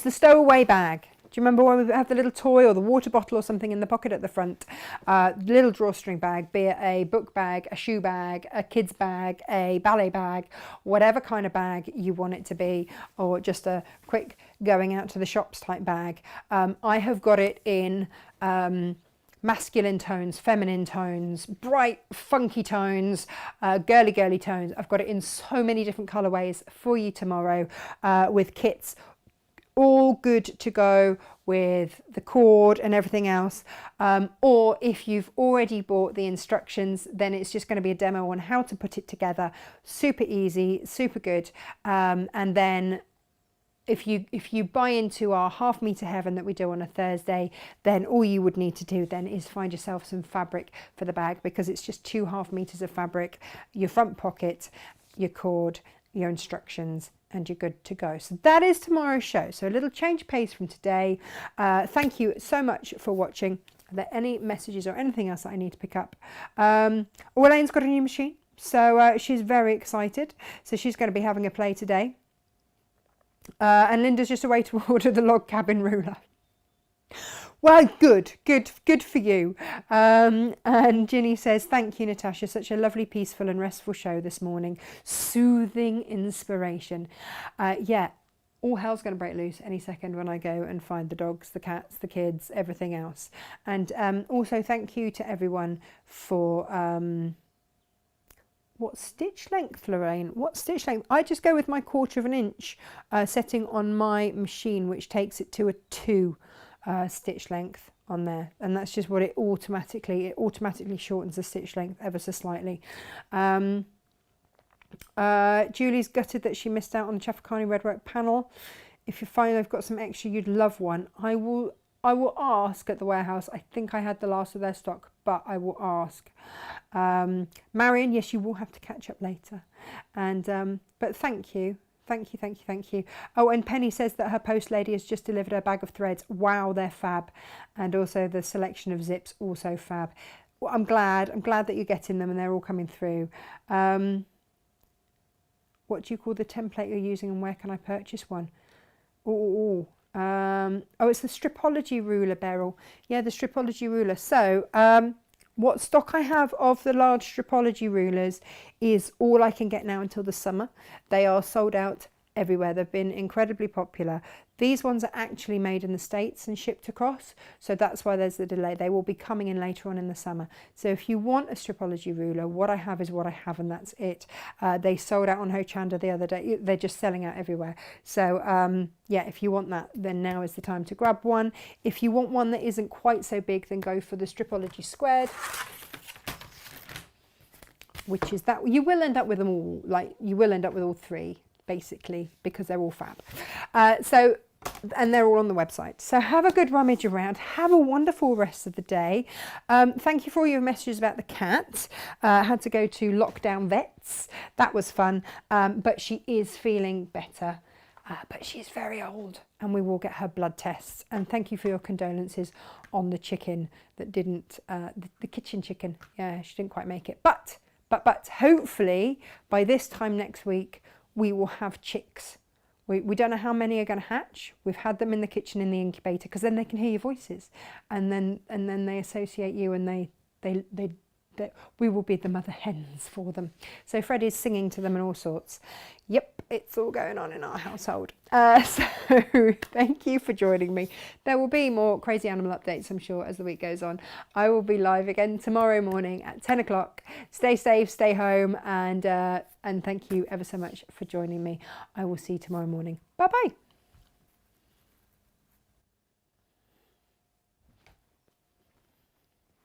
stowaway bag. Do you remember when we have the little toy or the water bottle or something in the pocket at the front? Little drawstring bag, be it a book bag, a shoe bag, a kid's bag, a ballet bag, whatever kind of bag you want it to be, or just a quick going out to the shops type bag. I have got it in masculine tones, feminine tones, bright, funky tones, girly tones. I've got it in so many different colorways for you tomorrow, with kits all good to go with the cord and everything else. Or if you've already bought the instructions, then it's just going to be a demo on how to put it together. Super easy, super good. And then if you buy into our half meter heaven that we do on a Thursday, then all you would need to do then is find yourself some fabric for the bag, because it's just 2 half meters of fabric, your front pocket, your cord, your instructions, and you're good to go. So that is tomorrow's show. So a little change of pace from today. Thank you so much for watching. Are there any messages or anything else that I need to pick up? Elaine's got a new machine, so she's very excited. So she's going to be having a play today. And Linda's just away to order the log cabin ruler. Well, good for you. And Ginny says, thank you, Natasha. Such a lovely, peaceful and restful show this morning. Soothing inspiration. Yeah, all hell's going to break loose any second when I go and find the dogs, the cats, the kids, everything else. And also thank you to everyone for... what stitch length, Lorraine? What stitch length? I just go with my 1/4 inch setting on my machine, which takes it to a 2 stitch length on there, and that's just what it automatically shortens the stitch length ever so slightly. Julie's gutted that she missed out on the Chafakani Redwork panel. If you find I've got some extra, you'd love one. I will ask at the warehouse. I think I had the last of their stock, but I will ask. Marion, yes, you will have to catch up later. And but thank you. Thank you. Oh, and Penny says that her post lady has just delivered her bag of threads. Wow, they're fab. And also the selection of zips, also fab. Well, I'm glad that you're getting them and they're all coming through. What do you call the template you're using, and where can I purchase one? Oh, it's the Stripology ruler, Beryl. Yeah, the Stripology ruler. So, what stock I have of the large Stripology rulers is all I can get now until the summer. They are sold out everywhere. They've been incredibly popular. These ones are actually made in the States and shipped across, so that's why there's the delay. They will be coming in later on in the summer. So if you want a Stripology ruler, what I have is what I have, and that's it. They sold out on Hochanda the other day. They're just selling out everywhere. So yeah, if you want that, then now is the time to grab one. If you want one that isn't quite so big, then go for the Stripology squared, which is that. You will end up with them all, you will end up with all 3 basically, because they're all fab. And they're all on the website. So have a good rummage around. Have a wonderful rest of the day. Thank you for all your messages about the cat. Had to go to lockdown vets. That was fun. But she is feeling better. but she's very old, and we will get her blood tests. And thank you for your condolences on the chicken that didn't, the kitchen chicken. Yeah, she didn't quite make it. But hopefully by this time next week, we will have chicks. We don't know how many are going to hatch. We've had them in the kitchen in the incubator because then they can hear your voices, and then they associate you, and they we will be the mother hens for them. So Freddie's singing to them and all sorts. Yep, it's all going on in our household. So thank you for joining me. There will be more crazy animal updates, I'm sure, as the week goes on. I will be live again tomorrow morning at 10 o'clock. Stay safe, stay home, and thank you ever so much for joining me. I will see you tomorrow morning. Bye bye.